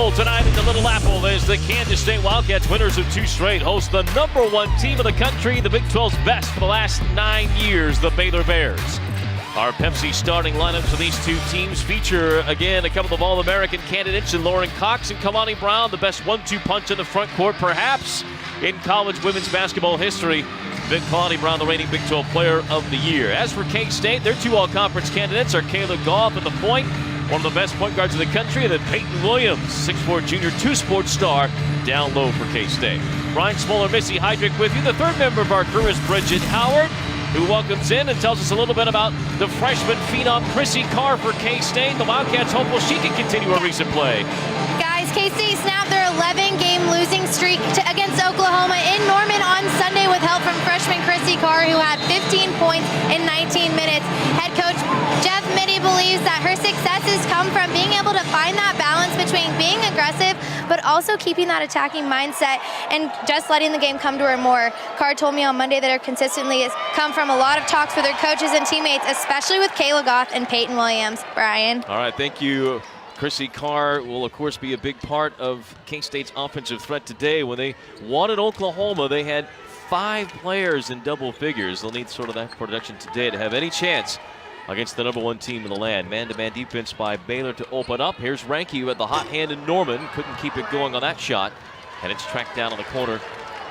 goal tonight in the Little Apple as the Kansas State Wildcats, winners of 2 straight, host the #1 team in the country, the Big 12's best for the last 9 years, the Baylor Bears. Our Pepsi starting lineups for these two teams feature, again, a couple of All-American candidates in Lauren Cox and Kalani Brown, the best 1-2 punch in the front court, perhaps, in college women's basketball history. Kalani Brown, the reigning Big 12 Player of the Year. As for K-State, their 2 all-conference candidates are Kayla Goff at the point, one of the best point guards in the country, and then Peyton Williams, 6'4 junior, 2-sport star, down low for K-State. Brian Smoller, Missy Heydrich with you. The third member of our crew is Bridget Howard, who welcomes in and tells us a little bit about the freshman phenom Chrissy Carr for K-State. The Wildcats hopeful she can continue her recent play. Guys, K-State snapped their 11-game losing streak against Oklahoma in Norman on Sunday with help from freshman Chrissy Carr, who had 15 points in 19 minutes. Head coach Jeff Mitty believes that her successes come from being able to find that balance between being aggressive but also keeping that attacking mindset and just letting the game come to her more. Carr told me on Monday that her consistently has come from a lot of talks with her coaches and teammates, especially with Kayla Goff and Peyton Williams. Brian. All right, thank you. Chrissy Carr will, of course, be a big part of K-State's offensive threat today. When they wanted Oklahoma, they had 5 players in double figures. They'll need sort of that production today to have any chance against the #1 team in the land. Man-to-man defense by Baylor to open up. Here's Ranke who had the hot hand in Norman. Couldn't keep it going on that shot. And it's tracked down on the corner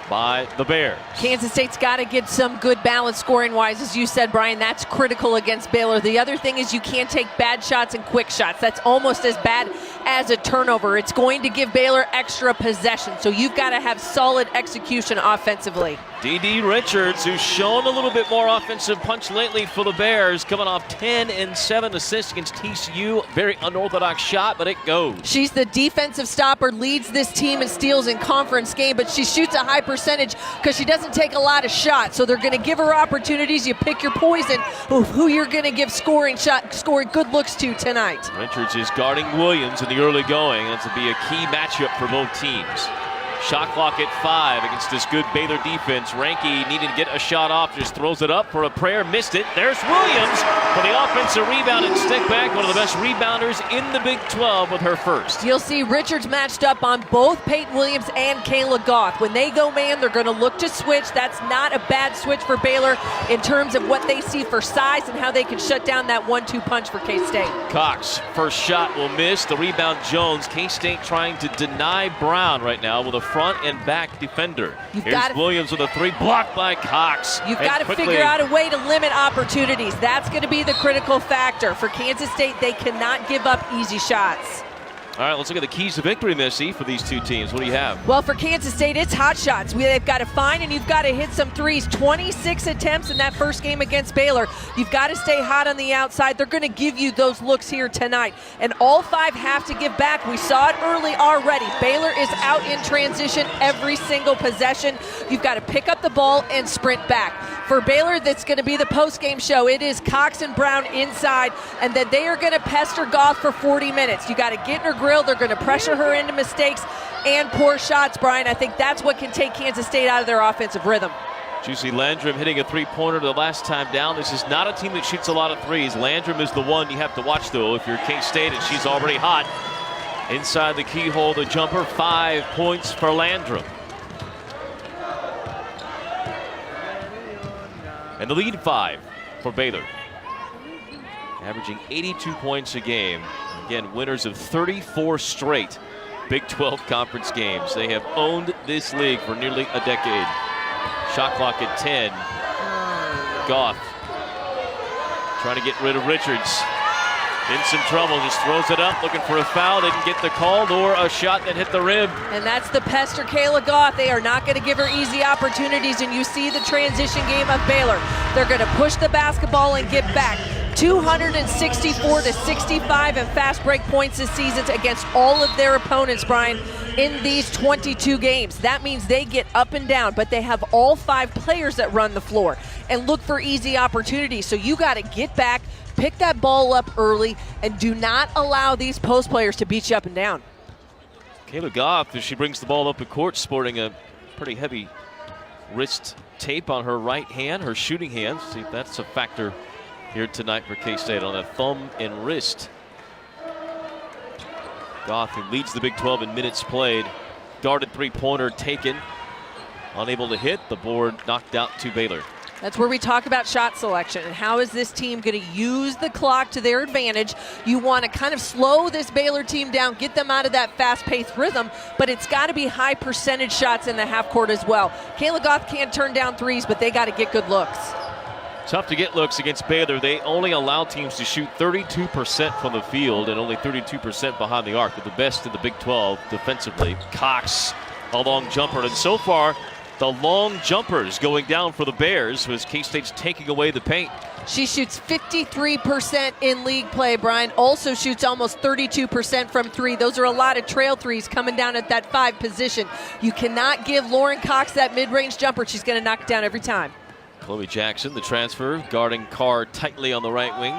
by the Bears. Kansas State's got to get some good balance scoring-wise. As you said, Brian, that's critical against Baylor. The other thing is you can't take bad shots and quick shots. That's almost as bad as a turnover. It's going to give Baylor extra possession, so you've got to have solid execution offensively. D.D. Richards, who's shown a little bit more offensive punch lately for the Bears, coming off 10 and 7 assists against TCU. Very unorthodox shot, but it goes. She's the defensive stopper, leads this team in steals in conference game, but she shoots a high percentage because she doesn't take a lot of shots. So they're going to give her opportunities. You pick your poison, who you're going to give scoring good looks to tonight. Richards is guarding Williams in the early going. That's to be a key matchup for both teams. Shot clock at 5 against this good Baylor defense. Ranke needing to get a shot off, just throws it up for a prayer, missed it. There's Williams for the offensive rebound and stick back. One of the best rebounders in the Big 12 with her first. You'll see Richards matched up on both Peyton Williams and Kayla Goff. When they go man, they're going to look to switch. That's not a bad switch for Baylor in terms of what they see for size and how they can shut down that 1-2 punch for K-State. Cox, first shot will miss. The rebound Jones. K-State trying to deny Brown right now with a front and back defender. Here's Williams with a 3, blocked by Cox. You've got to figure out a way to limit opportunities. That's going to be the critical factor. For Kansas State, they cannot give up easy shots. All right, let's look at the keys to victory, Missy, for these two teams. What do you have? Well, for Kansas State, it's hot shots. They've got to find and you've got to hit some threes. 26 attempts in that first game against Baylor. You've got to stay hot on the outside. They're going to give you those looks here tonight. And all 5 have to give back. We saw it early already. Baylor is out in transition every single possession. You've got to pick up the ball and sprint back. For Baylor, that's going to be the post-game show. It is Cox and Brown inside, and then they are going to pester Goff for 40 minutes. You got to get in her grill. They're going to pressure her into mistakes and poor shots, Brian. I think that's what can take Kansas State out of their offensive rhythm. Juicy Landrum hitting a 3-pointer the last time down. This is not a team that shoots a lot of threes. Landrum is the one you have to watch, though, if you're K-State, and she's already hot. Inside the keyhole, the jumper, 5 points for Landrum. And the lead 5 for Baylor. Averaging 82 points a game. Again, winners of 34 straight Big 12 conference games. They have owned this league for nearly a decade. Shot clock at 10. Goff trying to get rid of Richards. In some trouble, just throws it up, looking for a foul. Didn't get the call, nor a shot that hit the rim. And that's the pester Kayla Goff. They are not going to give her easy opportunities, and you see the transition game of Baylor. They're going to push the basketball and get back. 264 to 65 in fast break points this season against all of their opponents, Brian, in these 22 games. That means they get up and down, but they have all 5 players that run the floor and look for easy opportunities. So you got to get back, pick that ball up early, and do not allow these post players to beat you up and down. Kayla Goff, as she brings the ball up the court, sporting a pretty heavy wrist tape on her right hand, her shooting hand. See if that's a factor here tonight for K-State on that thumb and wrist. Goff, who leads the Big 12 in minutes played, guarded three-pointer taken. Unable to hit, the board knocked out to Baylor. That's where we talk about shot selection and how is this team going to use the clock to their advantage. You want to kind of slow this Baylor team down, get them out of that fast-paced rhythm, but it's got to be high percentage shots in the half court as well. Kayla Goff can't turn down threes, but they got to get good looks. Tough to get looks against Baylor. They only allow teams to shoot 32% from the field and only 32% behind the arc. They're the best in the Big 12 defensively. Cox, a long jumper, and so far, the long jumpers going down for the Bears as K-State's taking away the paint. She shoots 53% in league play, Brian. Also shoots almost 32% from three. Those are a lot of trail threes coming down at that 5 position. You cannot give Lauren Cox that mid-range jumper. She's going to knock it down every time. Chloe Jackson, the transfer, guarding Carr tightly on the right wing.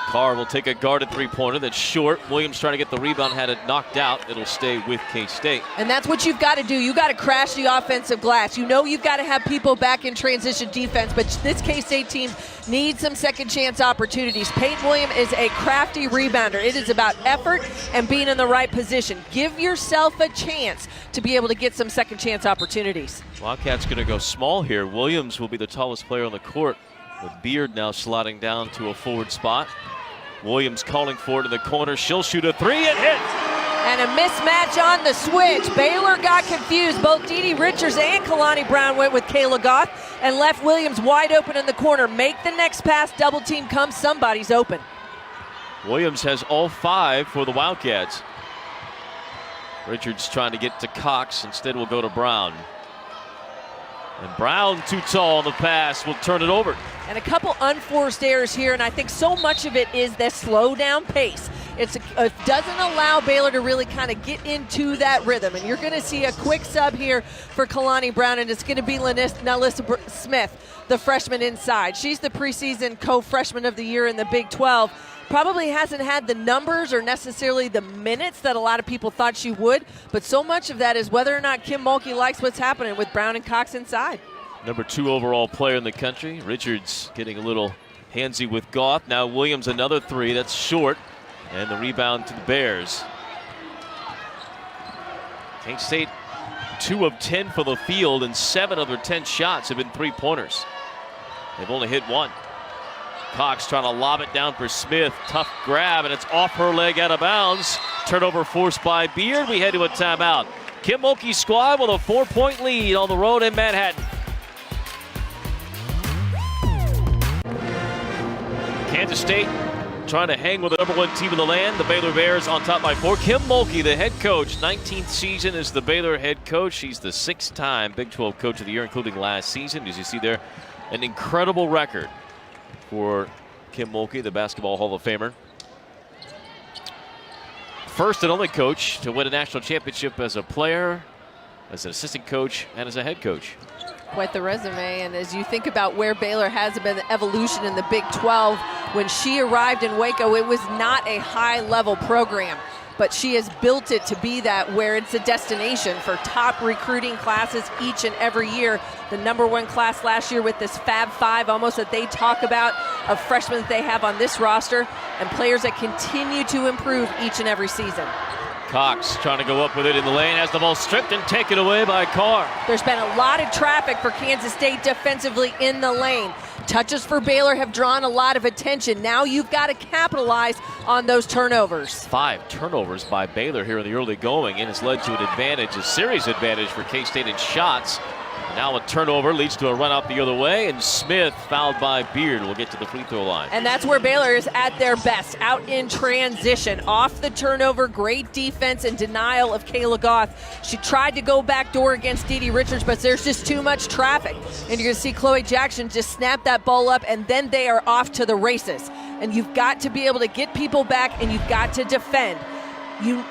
Carr will take a guarded three-pointer that's short. Williams trying to get the rebound, had it knocked out. It'll stay with K-State. And that's what you've got to do. You got to crash the offensive glass. You know you've got to have people back in transition defense, but this K-State team needs some second chance opportunities. Peyton Williams is a crafty rebounder. It is about effort and being in the right position. Give yourself a chance to be able to get some second chance opportunities. Wildcats going to go small here. Williams will be the tallest player on the court, with Beard now sliding down to a forward spot. Williams calling for it in the corner. She'll shoot a three and hit. And a mismatch on the switch. Baylor got confused. Both Dee Richards and Kalani Brown went with Kayla Goff and left Williams wide open in the corner. Make the next pass, double team comes, somebody's open. Williams has all 5 for the Wildcats. Richards trying to get to Cox. Instead will go to Brown. And Brown, too tall on the pass, will turn it over. And a couple unforced errors here, and I think so much of it is that slow down pace. It doesn't allow Baylor to really kind of get into that rhythm. And you're going to see a quick sub here for Kalani Brown, and it's going to be Nalissa Smith, the freshman inside. She's the preseason co-freshman of the year in the Big 12. Probably hasn't had the numbers or necessarily the minutes that a lot of people thought she would, but so much of that is whether or not Kim Mulkey likes what's happening with Brown and Cox inside. Number 2 overall player in the country. Richards getting a little handsy with Goff. Now Williams another three, that's short, and the rebound to the Bears. K-State 2 of 10 for the field, and 7 of their 10 shots have been three-pointers. They've only hit 1. Cox trying to lob it down for Smith. Tough grab, and it's off her leg out of bounds. Turnover forced by Beard. We head to a timeout. Kim Mulkey's squad with a 4-point lead on the road in Manhattan. Kansas State trying to hang with the number 1 team in the land. The Baylor Bears on top by 4. Kim Mulkey, the head coach, 19th season as the Baylor head coach. She's the 6th-time Big 12 Coach of the Year, including last season. As you see there, an incredible record for Kim Mulkey, the Basketball Hall of Famer. First and only coach to win a national championship as a player, as an assistant coach, and as a head coach. Quite the resume, and as you think about where Baylor has been, the evolution in the Big 12, when she arrived in Waco, it was not a high-level program, but she has built it to be that, where it's a destination for top recruiting classes each and every year. The number 1 class last year with this Fab 5 almost that they talk about, of freshmen that they have on this roster, and players that continue to improve each and every season. Cox trying to go up with it in the lane, has the ball stripped and taken away by Carr. There's been a lot of traffic for Kansas State defensively in the lane. Touches for Baylor have drawn a lot of attention. Now you've got to capitalize on those turnovers. 5 turnovers by Baylor here in the early going, and has led to an advantage, a series advantage for K-State in shots. Now a turnover leads to a run out the other way, and Smith fouled by Beard will get to the free throw line. And that's where Baylor is at their best, out in transition. Off the turnover, great defense and denial of Kayla Goff. She tried to go backdoor against Dee Richards, but there's just too much traffic. And you're going to see Chloe Jackson just snap that ball up, and then they are off to the races. And you've got to be able to get people back, and you've got to defend.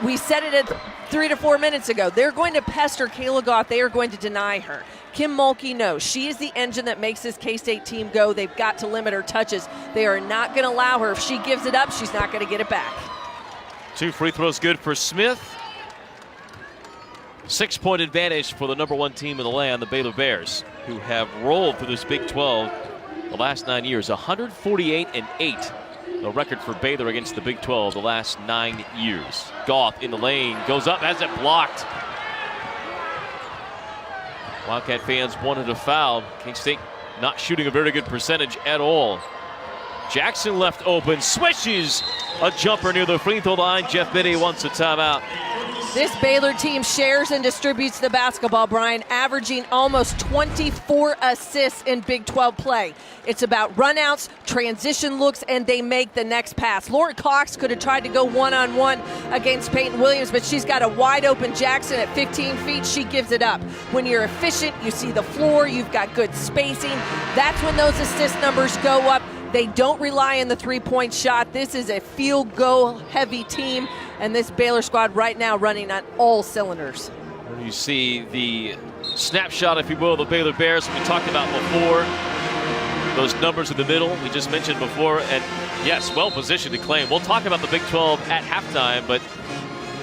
We said it 3 to 4 minutes ago. They're going to pester Kayla Goff. They are going to deny her. Kim Mulkey knows she is the engine that makes this K-State team go. They've got to limit her touches. They are not going to allow her. If she gives it up, she's not going to get it back. 2 free throws good for Smith. 6-point advantage for the number 1 team in the land, the Baylor Bears, who have rolled through this Big 12 the last 9 years, 148-8 a record for Baylor against the Big 12 the last 9 years. Goff in the lane, goes up, has it blocked. Wildcat fans wanted a foul. K-State not shooting a very good percentage at all. Jackson left open, swishes a jumper near the free throw line. Jeff Biddy wants a timeout. This Baylor team shares and distributes the basketball, Brian, averaging almost 24 assists in Big 12 play. It's about runouts, transition looks, and they make the next pass. Lauren Cox could have tried to go one-on-one against Peyton Williams, but she's got a wide-open Jackson at 15 feet. She gives it up. When you're efficient, you see the floor, you've got good spacing. That's when those assist numbers go up. They don't rely on the three-point shot. This is a field goal heavy team, and this Baylor squad right now running on all cylinders. You see the snapshot, if you will, of the Baylor Bears we talked about before. Those numbers in the middle we just mentioned before, and yes, well positioned to claim. We'll talk about the Big 12 at halftime, but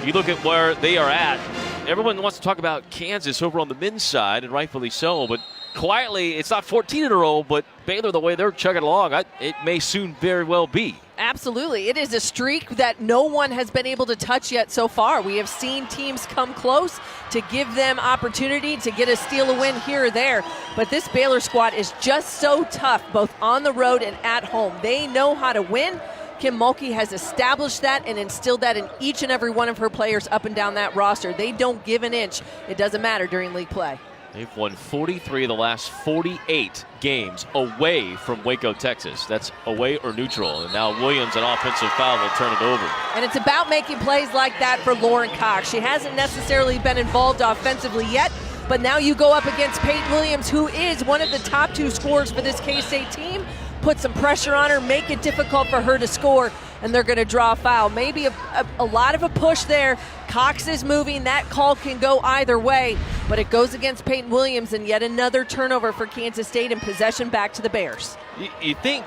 you look at where they are at. Everyone wants to talk about Kansas over on the men's side, and rightfully so, but quietly, it's not 14 in a row, but Baylor, the way they're chugging along, it may soon very well be. Absolutely. It is a streak that no one has been able to touch yet so far. We have seen teams come close to give them opportunity to get a steal, a win here or there. But this Baylor squad is just so tough, both on the road and at home. They know how to win. Kim Mulkey has established that and instilled that in each and every one of her players up and down that roster. They don't give an inch. It doesn't matter during league play. They've won 43 of the last 48 games away from Waco, Texas. That's away or neutral. And now Williams, an offensive foul, will turn it over. And it's about making plays like that for Lauren Cox. She hasn't necessarily been involved offensively yet, but now you go up against Peyton Williams, who is one of the top two scorers for this K-State team. Put some pressure on her, make it difficult for her to score, and they're going to draw a foul. Maybe a lot of a push there. Cox is moving. That call can go either way, but it goes against Peyton Williams, and yet another turnover for Kansas State and possession back to the Bears. You think,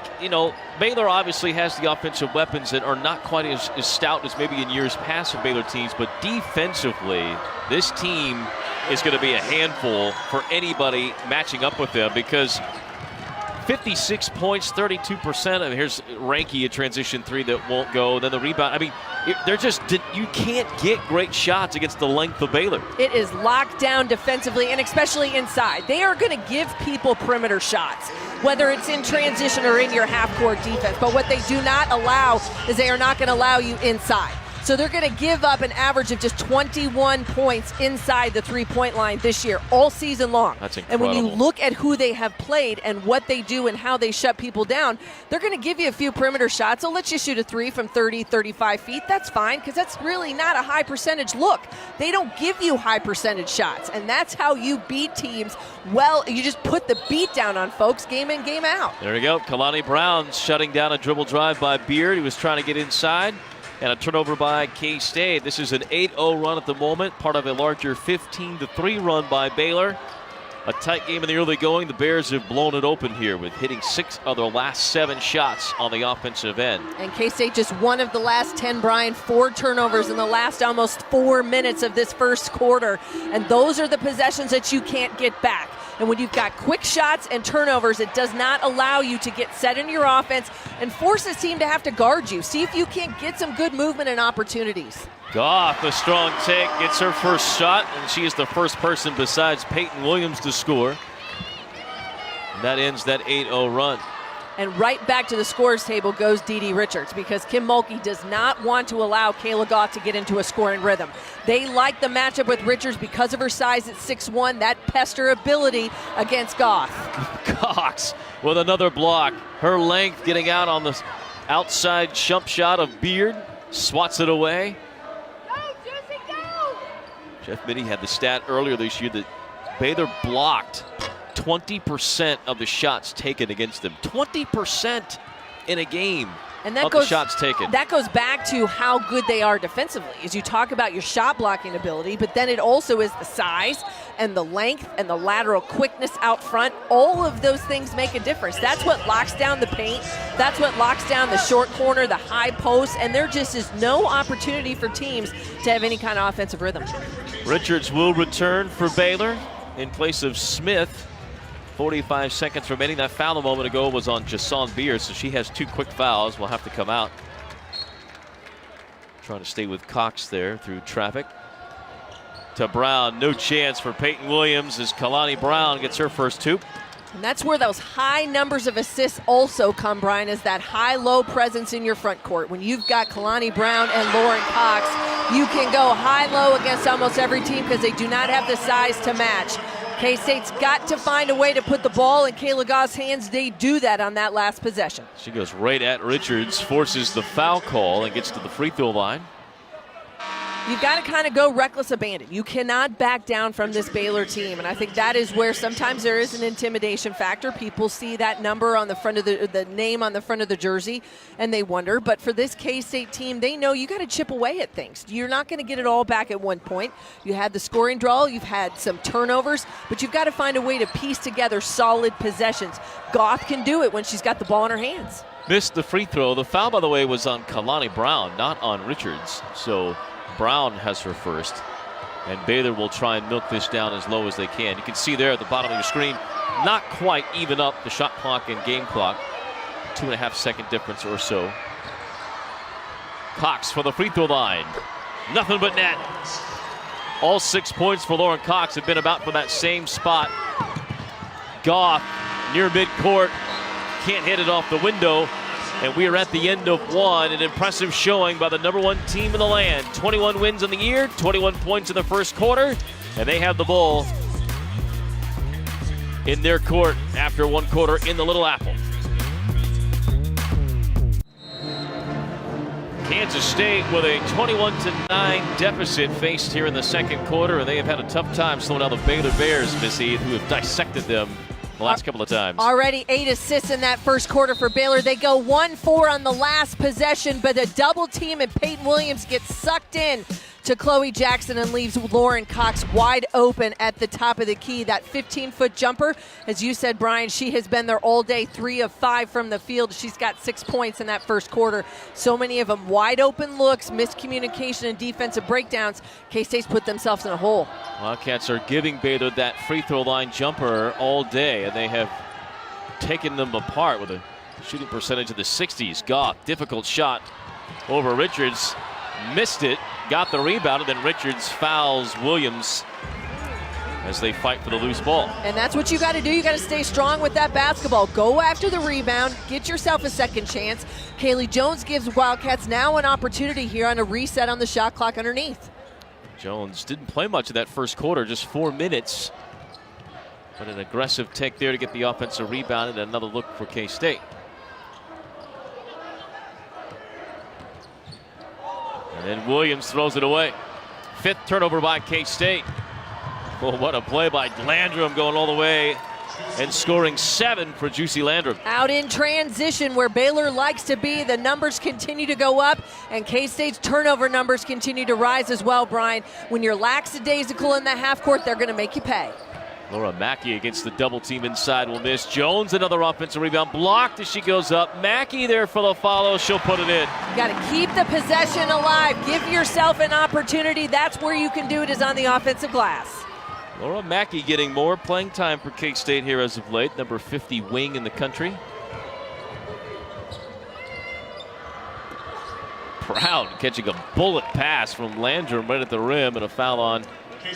Baylor obviously has the offensive weapons that are not quite as stout as maybe in years past of Baylor teams, but defensively, this team is going to be a handful for anybody matching up with them because 56 points, 32%. I mean, here's Ranky, a transition three that won't go. Then the rebound. I mean, they're just, you can't get great shots against the length of Baylor. It is locked down defensively and especially inside. They are going to give people perimeter shots, whether it's in transition or in your half-court defense. But what they do not allow is they are not going to allow you inside. So they're going to give up an average of just 21 points inside the three-point line this year, all season long. That's incredible. And when you look at who they have played and what they do and how they shut people down, they're going to give you a few perimeter shots. They'll let you shoot a three from 30, 35 feet. That's fine because that's really not a high percentage look. They don't give you high percentage shots, and that's how you beat teams. Well, you just put the beat down on folks game in, game out. There we go. Kalani Brown shutting down a dribble drive by Beard. He was trying to get inside. And a turnover by K-State. This is an 8-0 run at the moment, part of a larger 15-3 run by Baylor. A tight game in the early going. The Bears have blown it open here with hitting 6 of their last 7 shots on the offensive end. And K-State just 1 of the last 10, Brian. 4 turnovers in the last almost 4 minutes of this first quarter. And those are the possessions that you can't get back. And when you've got quick shots and turnovers, it does not allow you to get set in your offense and force this team to have to guard you. See if you can't get some good movement and opportunities. Goff, a strong take, gets her first shot, and she is the first person besides Peyton Williams to score. And that ends that 8-0 run. And right back to the scores table goes Dee Richards because Kim Mulkey does not want to allow Kayla Goff to get into a scoring rhythm. They like the matchup with Richards because of her size at 6'1", that pester ability against Goff. Cox with another block. Her length getting out on the outside jump shot of Beard. Swats it away. Go, Juicy, go! Jeff Mitty had the stat earlier this year that Baylor blocked 20% of the shots taken against them. 20% in a game and that of goes, the shots taken. That goes back to how good they are defensively. As you talk about your shot blocking ability, but then it also is the size and the length and the lateral quickness out front. All of those things make a difference. That's what locks down the paint. That's what locks down the short corner, the high post, and there just is no opportunity for teams to have any kind of offensive rhythm. Richards will return for Baylor in place of Smith. 45 seconds remaining. That foul a moment ago was on Jason Beer, so she has 2 quick fouls. Will have to come out. Trying to stay with Cox there through traffic. To Brown, no chance for Peyton Williams as Kalani Brown gets her first 2. And that's where those high numbers of assists also come, Brian, is that high-low presence in your front court. When you've got Kalani Brown and Lauren Cox, you can go high-low against almost every team because they do not have the size to match. K-State's got to find a way to put the ball in Kayla Goff's hands. They do that on that last possession. She goes right at Richards, forces the foul call, and gets to the free throw line. You've got to kind of go reckless abandon. You cannot back down from this Baylor team, and I think that is where sometimes there is an intimidation factor. People see that number on the front of the name on the front of the jersey, and they wonder. But for this K-State team, they know you got to chip away at things. You're not going to get it all back at one point. You had the scoring draw, you've had some turnovers, but you've got to find a way to piece together solid possessions. Goff can do it when she's got the ball in her hands. Missed the free throw. The foul, by the way, was on Kalani Brown, not on Richards. So Brown has her first, and Baylor will try and milk this down as low as they can. You can see there at the bottom of your screen, not quite even up the shot clock and game clock. 2.5 second difference or so. Cox for the free throw line. Nothing but net. All 6 points for Lauren Cox have been about for that same spot. Goff near midcourt, can't hit it off the window. And we are at the end of one. An impressive showing by the #1 team in the land. 21 wins in the year, 21 points in the first quarter, and they have the ball in their court after 1 quarter in the Little Apple. Kansas State with a 21-9 deficit faced here in the second quarter, and they have had a tough time slowing down the Baylor Bears, Missy, who have dissected them the last couple of times. Already 8 assists in that first quarter for Baylor. They go 1-4 on the last possession, but a double team and Peyton Williams gets sucked in to Chloe Jackson and leaves Lauren Cox wide open at the top of the key. That 15-foot jumper, as you said, Brian, she has been there all day, 3 of 5 from the field. She's got 6 points in that first quarter. So many of them wide open looks, miscommunication, and defensive breakdowns. K-State's put themselves in a hole. Wildcats are giving Baylor that free throw line jumper all day, and they have taken them apart with a shooting percentage of the 60s. Goff, difficult shot over Richards, missed it, got the rebound, and then Richards fouls Williams as they fight for the loose ball. And that's what you got to do. You got to stay strong with that basketball. Go after the rebound, get yourself a second chance. Kaylee Jones gives Wildcats now an opportunity here on a reset on the shot clock underneath. Jones didn't play much of that first quarter, just 4 minutes. But an aggressive take there to get the offensive rebound, and another look for K-State. And then Williams throws it away. 5th turnover by K-State. Oh, what a play by Landrum, going all the way and scoring 7 for Juicy Landrum. Out in transition where Baylor likes to be, the numbers continue to go up, and K-State's turnover numbers continue to rise as well, Brian. When you're lackadaisical in the half court, they're going to make you pay. Laura Mackey against the double team inside will miss. Jones, another offensive rebound, blocked as she goes up. Mackey there for the follow. She'll put it in. You got to keep the possession alive. Give yourself an opportunity. That's where you can do it, is on the offensive glass. Laura Mackey getting more playing time for K-State here as of late. Number 50 wing in the country. Brown catching a bullet pass from Landrum right at the rim, and a foul on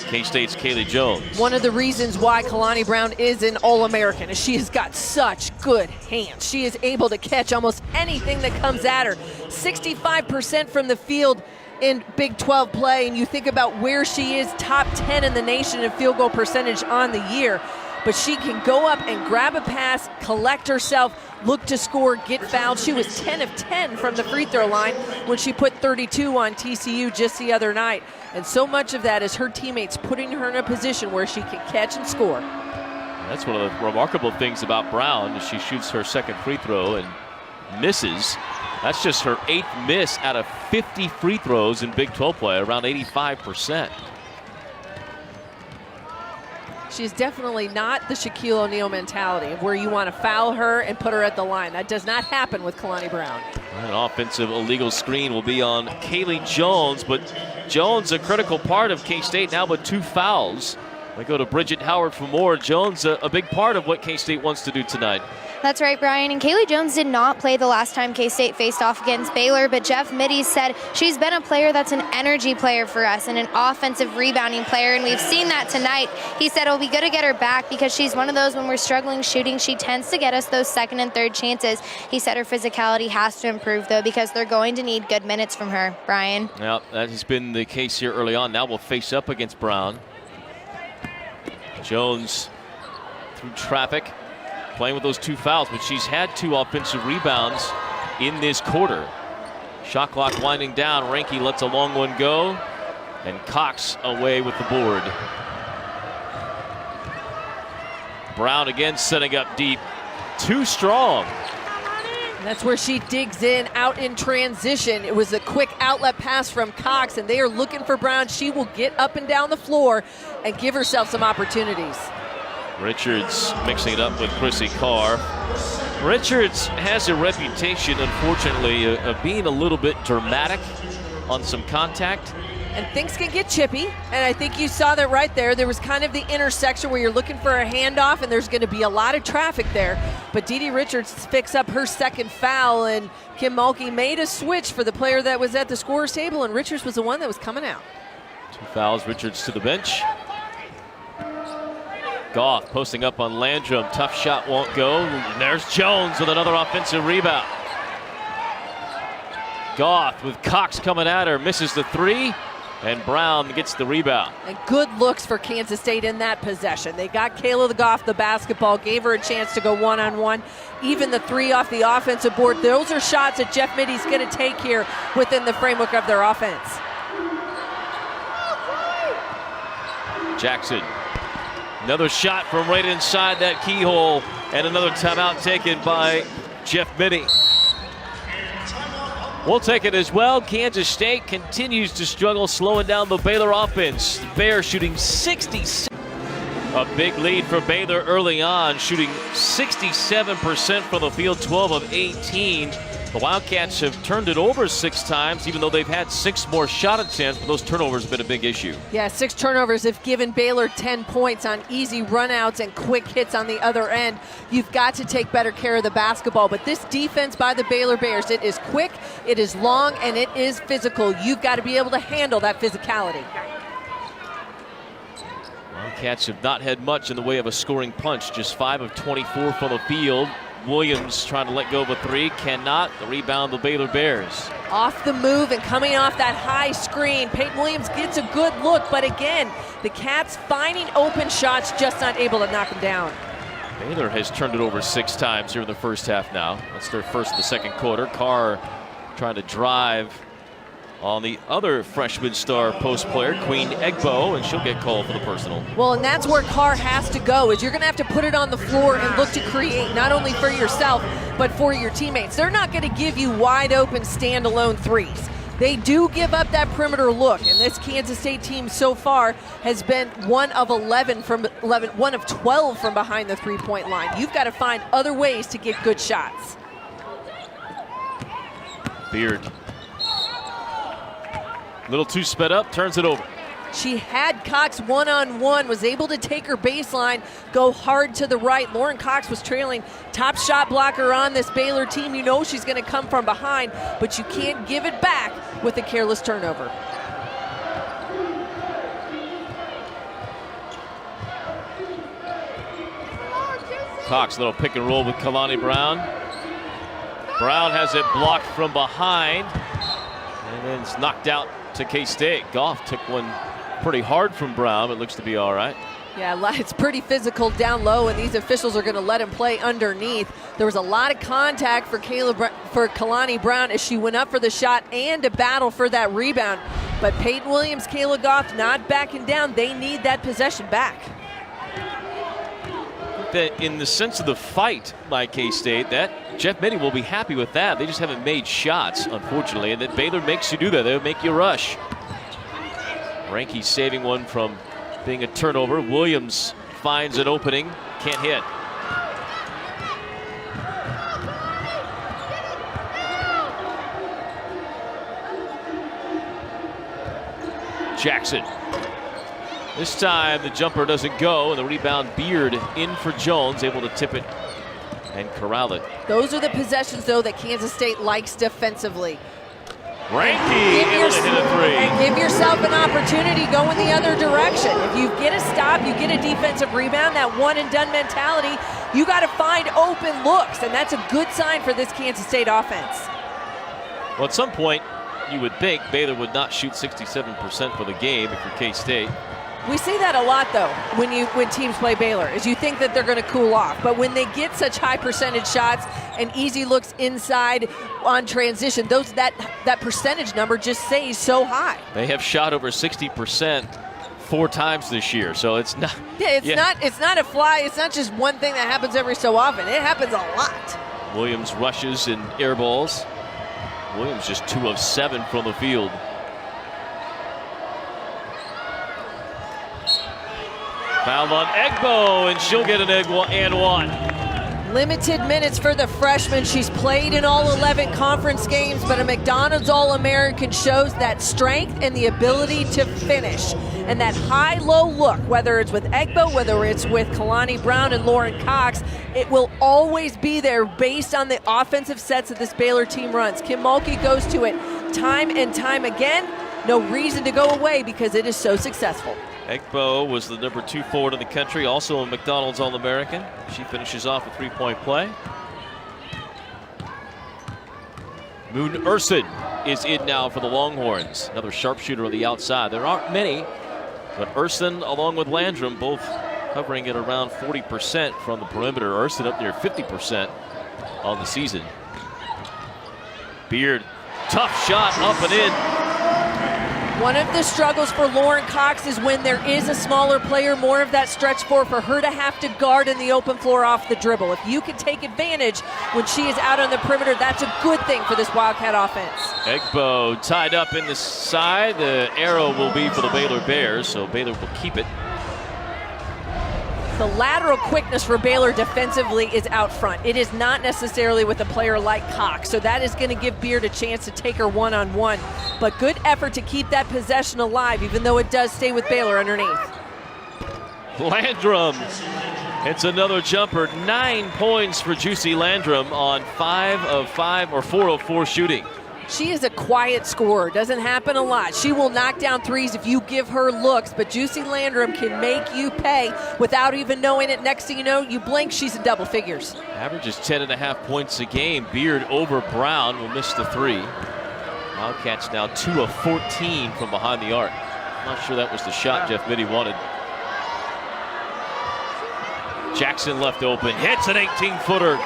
K-State's Kaylee Jones. One of the reasons why Kalani Brown is an All-American is she has got such good hands. She is able to catch almost anything that comes at her. 65% from the field in Big 12 play, and you think about where she is, top 10 in the nation in field goal percentage on the year. But she can go up and grab a pass, collect herself, look to score, get fouled. She was 10 of 10 from the free throw line when she put 32 on TCU just the other night. And so much of that is her teammates putting her in a position where she can catch and score. That's one of the remarkable things about Brown, is she shoots her second free throw and misses. That's just her 8th miss out of 50 free throws in Big 12 play, around 85%. She's definitely not the Shaquille O'Neal mentality of where you want to foul her and put her at the line. That does not happen with Kalani Brown. An offensive illegal screen will be on Kaylee Jones, but Jones, a critical part of K-State now with 2 fouls. We go to Bridget Howard for more. Jones, a big part of what K-State wants to do tonight. That's right, Brian. And Kaylee Jones did not play the last time K-State faced off against Baylor, but Jeff Mitty said she's been a player that's an energy player for us and an offensive rebounding player, and we've seen that tonight. He said it'll be good to get her back because she's one of those when we're struggling shooting, she tends to get us those second and third chances. He said her physicality has to improve, though, because they're going to need good minutes from her, Brian. Well, that has been the case here early on. Now we'll face up against Brown. Jones through traffic, playing with those 2 fouls, but she's had 2 offensive rebounds in this quarter. Shot clock winding down. Ranke lets a long one go, and Cox away with the board. Brown again setting up deep. Too strong. That's where she digs in, out in transition. It was a quick outlet pass from Cox, and they are looking for Brown. She will get up and down the floor and give herself some opportunities. Richards mixing it up with Chrissy Carr. Richards has a reputation, unfortunately, of being a little bit dramatic on some contact. And things can get chippy, and I think you saw that right there. There was kind of the intersection where you're looking for a handoff, and there's going to be a lot of traffic there. But Dede Richards picks up her second foul, and Kim Mulkey made a switch for the player that was at the scorer's table, and Richards was the one that was coming out. 2 fouls, Richards to the bench. Goff posting up on Landrum. Tough shot won't go. And there's Jones with another offensive rebound. Goff with Cox coming at her, misses the 3, and Brown gets the rebound. And good looks for Kansas State in that possession. They got Kayla Goff the basketball, gave her a chance to go one-on-one. Even the 3 off the offensive board, those are shots that Jeff Mitty's going to take here within the framework of their offense. Jackson. Another shot from right inside that keyhole, and another timeout taken by Jeff Mitty. We'll take it as well. Kansas State continues to struggle, slowing down the Baylor offense. The Bears shooting 60. A big lead for Baylor early on, shooting 67% from the field, 12 of 18. The Wildcats have turned it over 6 times, even though they've had 6 more shot attempts, but those turnovers have been a big issue. Yeah, 6 turnovers have given Baylor 10 points on easy runouts and quick hits on the other end. You've got to take better care of the basketball, but this defense by the Baylor Bears, it is quick, it is long, and it is physical. You've got to be able to handle that physicality. Wildcats have not had much in the way of a scoring punch, just 5 of 24 from the field. Williams trying to let go of a 3, cannot. The rebound, the Baylor Bears. Off the move and coming off that high screen. Peyton Williams gets a good look, but again, the Cats finding open shots, just not able to knock them down. Baylor has turned it over 6 times here in the first half now. That's their first of the second quarter. Carr trying to drive on the other freshman star post player, Queen Egbo, and she'll get called for the personal. Well, and that's where Carr has to go, is you're going to have to put it on the floor and look to create, not only for yourself, but for your teammates. They're not going to give you wide open standalone 3s. They do give up that perimeter look, and this Kansas State team so far has been 1 of 12 from behind the 3-point line. You've got to find other ways to get good shots. Beard. Little too sped up, turns it over. She had Cox one-on-one, was able to take her baseline, go hard to the right. Lauren Cox was trailing. Top shot blocker on this Baylor team. You know she's going to come from behind, but you can't give it back with a careless turnover. Cox, little pick and roll with Kalani Brown. Brown has it blocked from behind, and then it's knocked out to K-State. Goff took one pretty hard from Brown, but looks to be all right. Yeah, it's pretty physical down low, and these officials are going to let him play underneath. There was a lot of contact for Kalani Brown as she went up for the shot and a battle for that rebound. But Peyton Williams, Kayla Goff not backing down. They need that possession back. That in the sense of the fight by K-State, that Jeff Mitty will be happy with that. They just haven't made shots, unfortunately, and that Baylor makes you do that. They'll make you rush. Ranke saving one from being a turnover. Williams finds an opening, can't hit. Jackson. This time the jumper doesn't go, and the rebound Beard in for Jones, able to tip it and corral it. Those are the possessions, though, that Kansas State likes defensively. Ranky able to hit a three. And give yourself an opportunity, go in the other direction. If you get a stop, you get a defensive rebound, that one and done mentality, you got to find open looks, and that's a good sign for this Kansas State offense. Well, at some point, you would think Baylor would not shoot 67% for the game if you're K-State. We say that a lot, though, when teams play Baylor, is you think that they're going to cool off. But when they get such high percentage shots and easy looks inside on transition, that percentage number just stays so high. They have shot over 60% 4 times this year, so it's not. Yeah, it's not a fly. It's not just one thing that happens every so often. It happens a lot. Williams rushes and air balls. Williams just 2 of 7 from the field. Foul on Egbo, and she'll get an and one. Limited minutes for the freshman. She's played in all 11 conference games, but a McDonald's All-American shows that strength and the ability to finish. And that high-low look, whether it's with Egbo, whether it's with Kalani Brown and Lauren Cox, it will always be there based on the offensive sets that this Baylor team runs. Kim Mulkey goes to it time and time again. No reason to go away because it is so successful. Egbo was the number 2 forward in the country, also a McDonald's All-American. She finishes off a 3-point play. Moon Urson is in now for the Longhorns. Another sharpshooter on the outside. There aren't many, but Urson along with Landrum both hovering at around 40% from the perimeter. Urson up near 50% on the season. Beard, tough shot up and in. One of the struggles for Lauren Cox is when there is a smaller player, more of that stretch for her to have to guard in the open floor off the dribble. If you can take advantage when she is out on the perimeter, that's a good thing for this Wildcat offense. Egbo tied up in the side. The arrow will be for the Baylor Bears, so Baylor will keep it. The lateral quickness for Baylor defensively is out front. It is not necessarily with a player like Cox, so that is going to give Beard a chance to take her one-on-one. But good effort to keep that possession alive, even though it does stay with Baylor underneath. Landrum hits another jumper. 9 points for Juicy Landrum on 5 of 5 or 4 of 4 shooting. She is a quiet scorer. Doesn't happen a lot. She will knock down threes if you give her looks, but Juicy Landrum can make you pay without even knowing it. Next thing you know, you blink, she's in double figures. Averages 10.5 points a game. Beard over Brown will miss the 3. Wildcats now 2 of 14 from behind the arc. Not sure that was the shot Jeff Mitty wanted. Jackson left open, hits an 18-footer.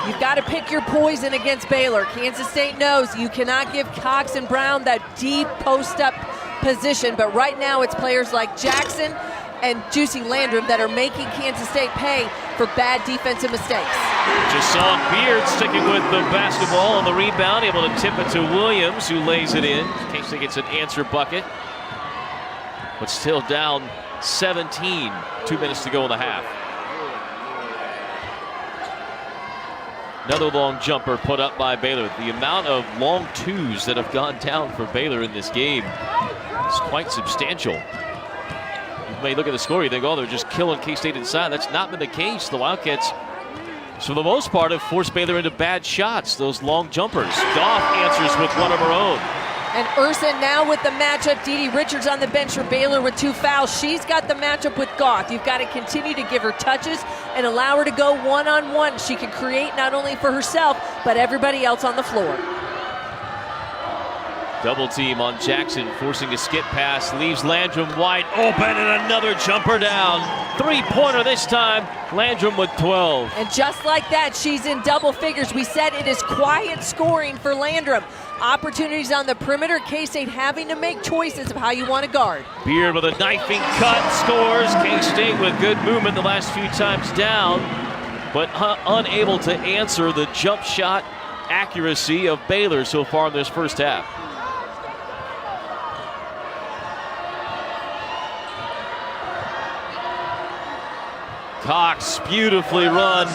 You've got to pick your poison against Baylor. Kansas State knows you cannot give Cox and Brown that deep post-up position, but right now it's players like Jackson and Juicy Landrum that are making Kansas State pay for bad defensive mistakes. Just saw Beard sticking with the basketball on the rebound, able to tip it to Williams, who lays it in. K-State gets an answer bucket, but still down 17. 2 minutes to go in the half. Another long jumper put up by Baylor. The amount of long twos that have gone down for Baylor in this game is quite substantial. You may look at the score, you think, oh, they're just killing K-State inside. That's not been the case. The Wildcats, for the most part, have forced Baylor into bad shots, those long jumpers. Goff answers with one of her own. And Urson now with the matchup. Dee Richards on the bench for Baylor with 2 fouls. She's got the matchup with Goff. You've got to continue to give her touches and allow her to go one-on-one. She can create not only for herself, but everybody else on the floor. Double team on Jackson, forcing a skip pass, leaves Landrum wide open, and another jumper down. 3-pointer this time, Landrum with 12. And just like that, she's in double figures. We said it is quiet scoring for Landrum. Opportunities on the perimeter, K-State having to make choices of how you want to guard. Beard with a knifing cut, scores. K-State with good movement the last few times down, but unable to answer the jump shot accuracy of Baylor so far in this first half. Cox beautifully run,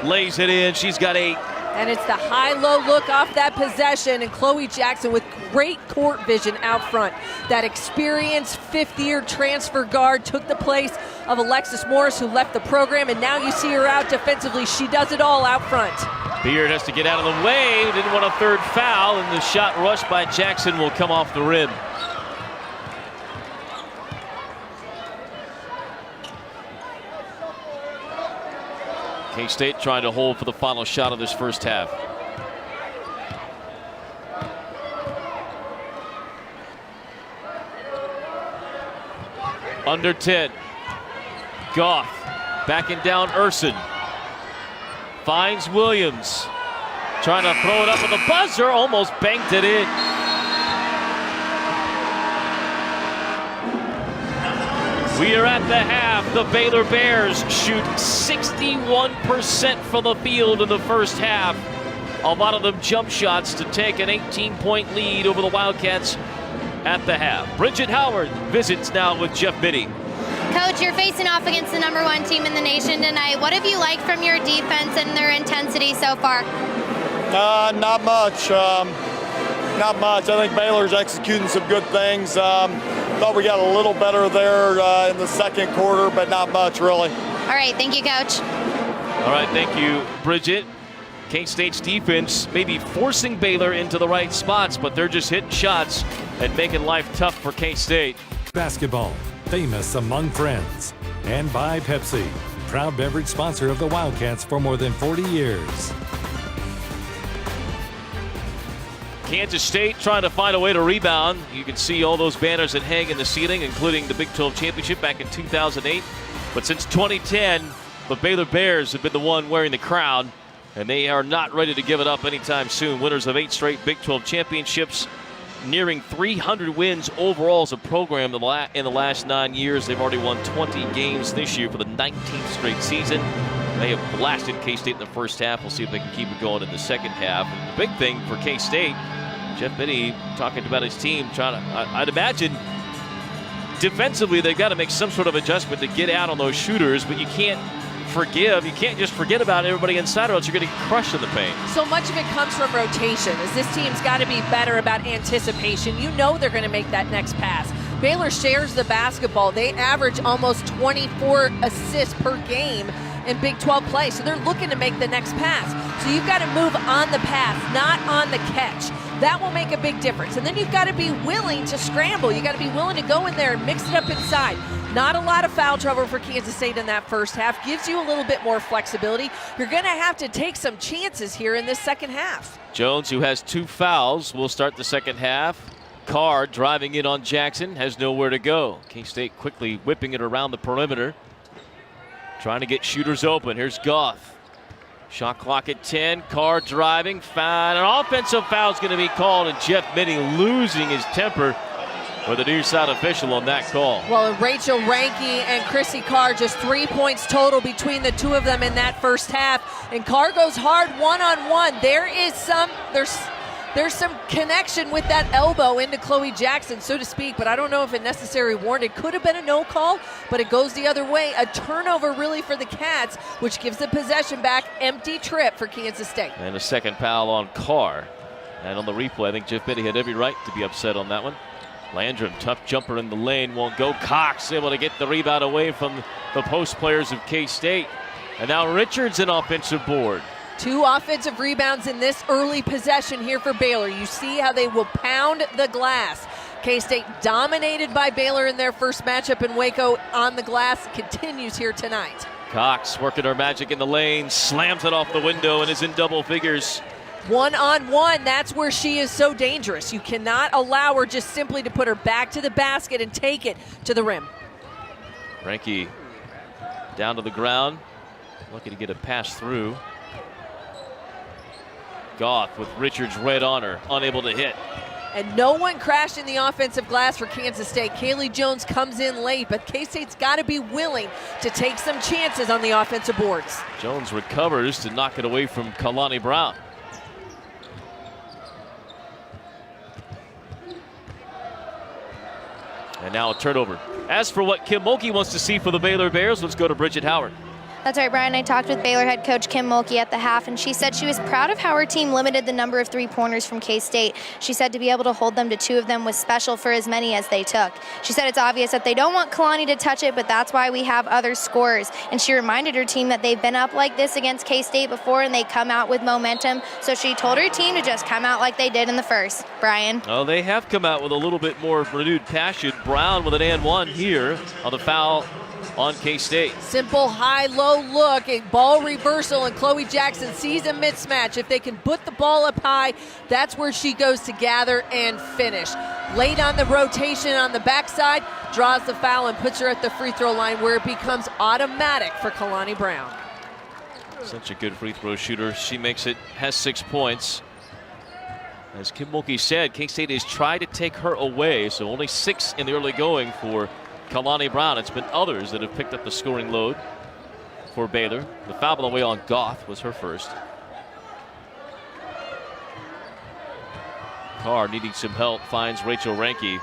lays it in. She's got 8. And it's the high-low look off that possession, and Chloe Jackson with great court vision out front. That experienced fifth-year transfer guard took the place of Alexis Morris, who left the program, and now you see her out defensively. She does it all out front. Beard has to get out of the way. Didn't want a third foul, and the shot rushed by Jackson will come off the rim. K-State trying to hold for the final shot of this first half. Under 10. Goff backing down Urson. Finds Williams. Trying to throw it up with the buzzer. Almost banked it in. We are at the half. The Baylor Bears shoot 61% from the field in the first half. A lot of them jump shots to take an 18-point lead over the Wildcats at the half. Bridget Howard visits now with Jeff Biddy. Coach, you're facing off against the #1 team in the nation tonight. What have you liked from your defense and their intensity so far? Not much. Not much. I think Baylor's executing some good things. Thought we got a little better there in the second quarter, but not much, really. All right, thank you, Coach. All right, thank you, Bridget. K-State's defense maybe forcing Baylor into the right spots, but they're just hitting shots and making life tough for K-State. Basketball, famous among friends. And by Pepsi, proud beverage sponsor of the Wildcats for more than 40 years. Kansas State trying to find a way to rebound. You can see all those banners that hang in the ceiling, including the Big 12 championship back in 2008. But since 2010, the Baylor Bears have been the one wearing the crown, and they are not ready to give it up anytime soon. Winners of 8 straight Big 12 championships, nearing 300 wins overall as a program in the last 9 years. They've already won 20 games this year for the 19th straight season. They have blasted K-State in the first half. We'll see if they can keep it going in the second half. And the big thing for K-State, Jeff Biddy talking about his team, I'd imagine defensively they've got to make some sort of adjustment to get out on those shooters, but you can't forgive. You can't just forget about everybody inside or else you're going to get crushed in the paint. So much of it comes from rotation, as this team's got to be better about anticipation. You know they're going to make that next pass. Baylor shares the basketball. They average almost 24 assists per game in Big 12 play, so they're looking to make the next pass. So you've got to move on the pass, not on the catch. That will make a big difference. And then you've got to be willing to scramble. You've got to be willing to go in there and mix it up inside. Not a lot of foul trouble for Kansas State in that first half. Gives you a little bit more flexibility. You're going to have to take some chances here in this second half. Jones, who has 2 fouls, will start the second half. Carr driving in on Jackson, has nowhere to go. K-State quickly whipping it around the perimeter, trying to get shooters open. Here's Goff. Shot clock at 10. Carr driving. Foul. An offensive foul is going to be called, and Jeff Biddy losing his temper with a near side official on that call. Well, Rachel Ranke and Chrissy Carr, just 3 points total between the two of them in that first half. And Carr goes hard one-on-one. There's some connection with that elbow into Chloe Jackson, so to speak, but I don't know if it necessarily warranted. Could have been a no call, but it goes the other way. A turnover really for the Cats, which gives the possession back. Empty trip for Kansas State. And a second foul on Carr. And on the replay, I think Jeff Biddy had every right to be upset on that one. Landrum, tough jumper in the lane, won't go. Cox able to get the rebound away from the post players of K-State. And now Richards an offensive board. 2 offensive rebounds in this early possession here for Baylor. You see how they will pound the glass. K-State dominated by Baylor in their first matchup in Waco on the glass. Continues here tonight. Cox working her magic in the lane, slams it off the window and is in double figures. One-on-one, that's where she is so dangerous. You cannot allow her just simply to put her back to the basket and take it to the rim. Ranke down to the ground, looking to get a pass through. Goff with Richards right on her, unable to hit. And no one crashed in the offensive glass for Kansas State. Kaylee Jones comes in late, but K-State's got to be willing to take some chances on the offensive boards. Jones recovers to knock it away from Kalani Brown. And now a turnover. As for what Kim Mulkey wants to see for the Baylor Bears, let's go to Bridget Howard. That's right, Brian. I talked with Baylor head coach Kim Mulkey at the half, and she said she was proud of how her team limited the number of three-pointers from K-State. She said to be able to hold them to 2 of them was special for as many as they took. She said it's obvious that they don't want Kalani to touch it, but that's why we have other scorers. And she reminded her team that they've been up like this against K-State before, and they come out with momentum. So she told her team to just come out like they did in the first. Brian? Oh, they have come out with a little bit more renewed passion. Brown with an and one here on the foul on K-State. Simple high-low look, a ball reversal, and Chloe Jackson sees a mismatch. If they can put the ball up high, that's where she goes to gather and finish. Late on the rotation on the backside, draws the foul and puts her at the free throw line where it becomes automatic for Kalani Brown. Such a good free throw shooter. She makes it, has 6 points. As Kim Mulkey said, K-State has tried to take her away, so only 6 in the early going for Kalani Brown. It's been others that have picked up the scoring load for Baylor. The foul on the way on Goff was her first. Carr needing some help, finds Rachel Ranke.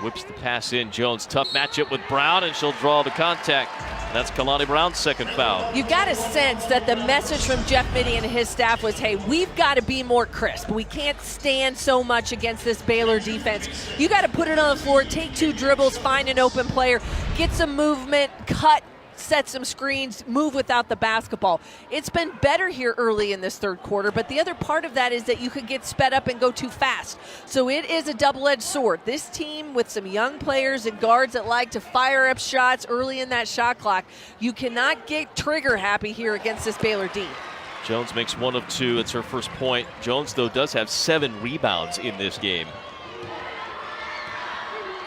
Whips the pass in. Jones, tough matchup with Brown, and she'll draw the contact. That's Kalani Brown's second foul. You've got a sense that the message from Jeff Mittie and his staff was, hey, we've got to be more crisp. We can't stand so much against this Baylor defense. You got to put it on the floor, take 2 dribbles, find an open player, get some movement, cut, set some screens, move without the basketball. It's been better here early in this third quarter, but the other part of that is that you could get sped up and go too fast. So it is a double-edged sword. This team with some young players and guards that like to fire up shots early in that shot clock, you cannot get trigger happy here against this Baylor D. Jones makes 1 of 2. It's her first point. Jones, though, does have 7 rebounds in this game.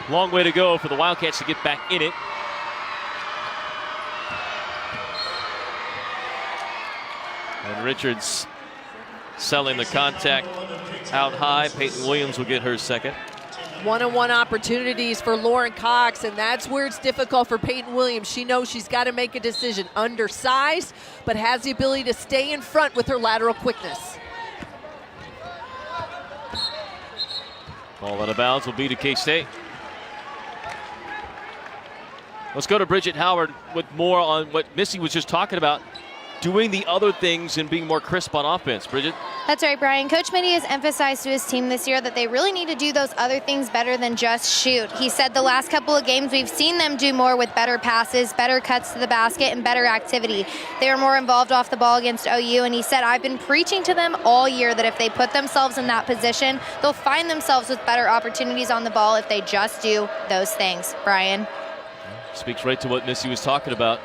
Long way to go for the Wildcats to get back in it. And Richards selling the contact out high. Peyton Williams will get her second. One-on-one opportunities for Lauren Cox, and that's where it's difficult for Peyton Williams. She knows she's got to make a decision. Undersized, but has the ability to stay in front with her lateral quickness. Ball out of bounds will be to K-State. Let's go to Bridget Howard with more on what Missy was just talking about. Doing the other things and being more crisp on offense. Bridget? That's right, Brian. Coach Mittie has emphasized to his team this year that they really need to do those other things better than just shoot. He said the last couple of games we've seen them do more with better passes, better cuts to the basket, and better activity. They were more involved off the ball against OU, and he said, I've been preaching to them all year that if they put themselves in that position, they'll find themselves with better opportunities on the ball if they just do those things. Brian? Speaks right to what Missy was talking about.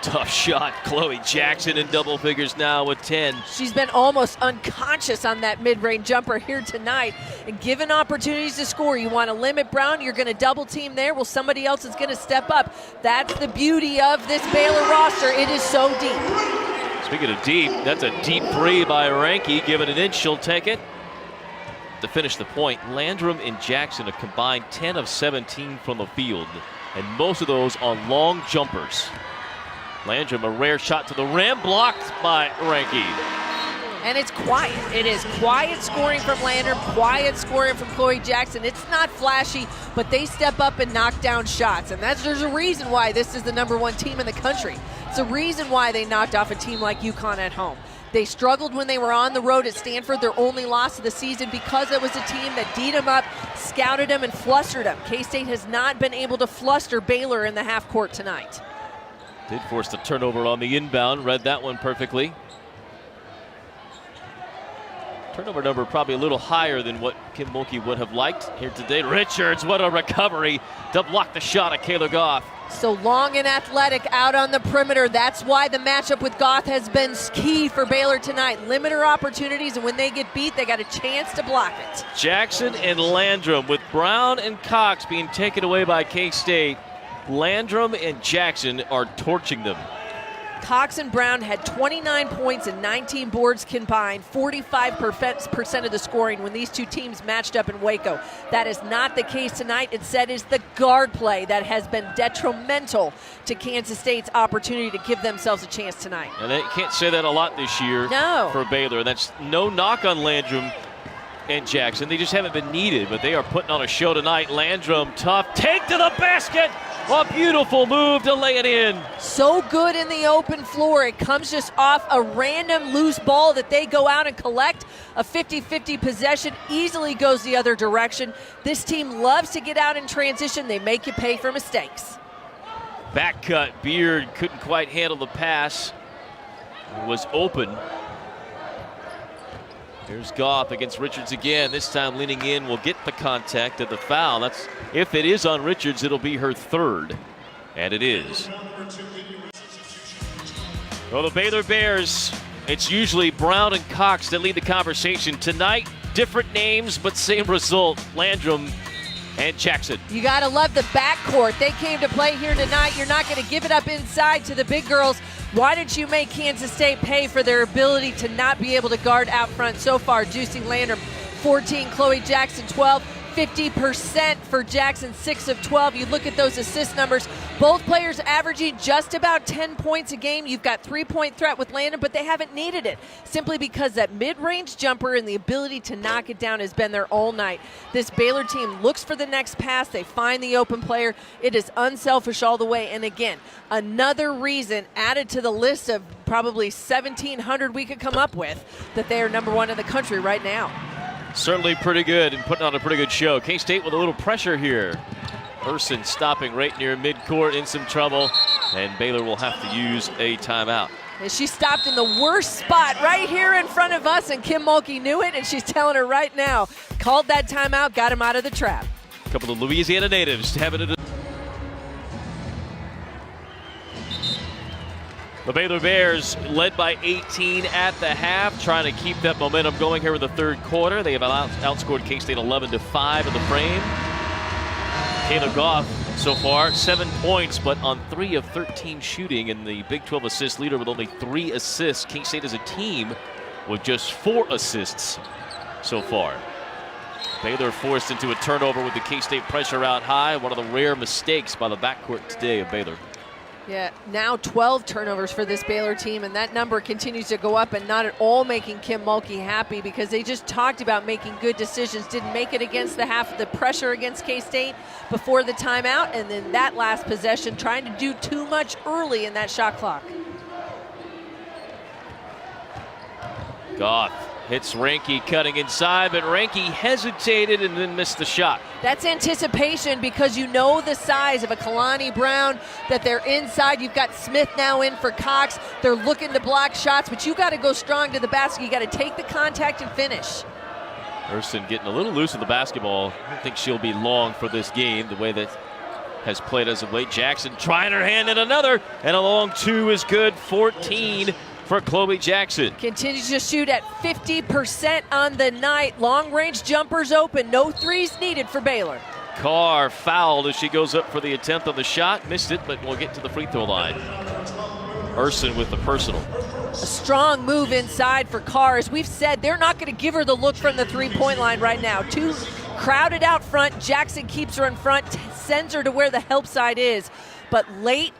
Tough shot. Chloe Jackson in double figures now with 10. She's been almost unconscious on that mid-range jumper here tonight. And given opportunities to score, you want to limit Brown, you're going to double team there. Well, somebody else is going to step up. That's the beauty of this Baylor roster. It is so deep. Speaking of deep, that's a deep 3 by Ranke. Give it an inch, she'll take it. To finish the point, Landrum and Jackson have combined 10 of 17 from the field, and most of those on long jumpers. Landrum, a rare shot to the rim, blocked by Ranke. And it's quiet. It is quiet scoring from Landrum, quiet scoring from Chloe Jackson. It's not flashy, but they step up and knock down shots. And there's a reason why this is the #1 team in the country. It's a reason why they knocked off a team like UConn at home. They struggled when they were on the road at Stanford, their only loss of the season, because it was a team that D'd them up, scouted them, and flustered them. K-State has not been able to fluster Baylor in the half court tonight. Did force the turnover on the inbound. Read that one perfectly. Turnover number probably a little higher than what Kim Mulkey would have liked here today. Richards, what a recovery to block the shot of Kayla Goff. So long and athletic out on the perimeter. That's why the matchup with Goff has been key for Baylor tonight. Limit her opportunities, and when they get beat, they got a chance to block it. Jackson and Landrum, with Brown and Cox being taken away by K-State. Landrum and Jackson are torching them. Cox and Brown had 29 points and 19 boards combined, 45% of the scoring when these two teams matched up in Waco. That is not the case tonight. Instead, it's the guard play that has been detrimental to Kansas State's opportunity to give themselves a chance tonight. And they can't say that a lot this year for Baylor. And that's no knock on Landrum and Jackson. They just haven't been needed, but they are putting on a show tonight. Landrum, tough, take to the basket. A beautiful move to lay it in. So good in the open floor. It comes just off a random loose ball that they go out and collect. A 50-50 possession easily goes the other direction. This team loves to get out in transition. They make you pay for mistakes. Back cut. Beard couldn't quite handle the pass. It was open. Here's Goff against Richards again. This time leaning in will get the contact of the foul. That's, if it is on Richards, it'll be her third. And it is. Well, the Baylor Bears, it's usually Brown and Cox that lead the conversation. Tonight, different names, but same result. Landrum and Jackson. You got to love the backcourt. They came to play here tonight. You're not going to give it up inside to the big girls. Why did you make Kansas State pay for their ability to not be able to guard out front so far? Juicing Landrum, 14, Chloe Jackson, 12. 50% for Jackson, 6 of 12. You look at those assist numbers. Both players averaging just about 10 points a game. You've got 3-point threat with Landon, but they haven't needed it simply because that mid-range jumper and the ability to knock it down has been there all night. This Baylor team looks for the next pass. They find the open player. It is unselfish all the way. And again, another reason added to the list of probably 1,700 we could come up with that they are number one in the country right now. Certainly pretty good and putting on a pretty good show. K-State with a little pressure here. Urson stopping right near midcourt, in some trouble, and Baylor will have to use a timeout. And she stopped in the worst spot right here in front of us, and Kim Mulkey knew it, and she's telling her right now. Called that timeout, got him out of the trap. A couple of Louisiana natives having it. The Baylor Bears led by 18 at the half, trying to keep that momentum going here in the third quarter. They have outscored K-State 11-5 in the frame. Kayla Goff so far 7 points, but on 3 of 13 shooting, and the Big 12 assist leader with only 3 assists. K-State as a team with just 4 assists so far. Baylor forced into a turnover with the K-State pressure out high. One of the rare mistakes by the backcourt today of Baylor. Yeah, now 12 turnovers for this Baylor team, and that number continues to go up, and not at all making Kim Mulkey happy because they just talked about making good decisions. Didn't make it against the half of the pressure against K-State before the timeout, and then that last possession trying to do too much early in that shot clock. Goff hits Ranke cutting inside, but Ranke hesitated and then missed the shot. That's anticipation because you know the size of a Kalani Brown, that they're inside. You've got Smith now in for Cox. They're looking to block shots, but you got to go strong to the basket. You got to take the contact and finish. Urson getting a little loose with the basketball. I don't think she'll be long for this game, the way that has played as of late. Jackson trying her hand in another, and a long 2 is good. 14 for Chloe Jackson. Continues to shoot at 50% on the night. Long-range jumpers open. No threes needed for Baylor. Carr fouled as she goes up for the attempt on the shot. Missed it, but we'll get to the free throw line. Urson with the personal. A strong move inside for Carr. As we've said, they're not going to give her the look from the three-point line right now. Too crowded out front. Jackson keeps her in front, sends her to where the help side is. But late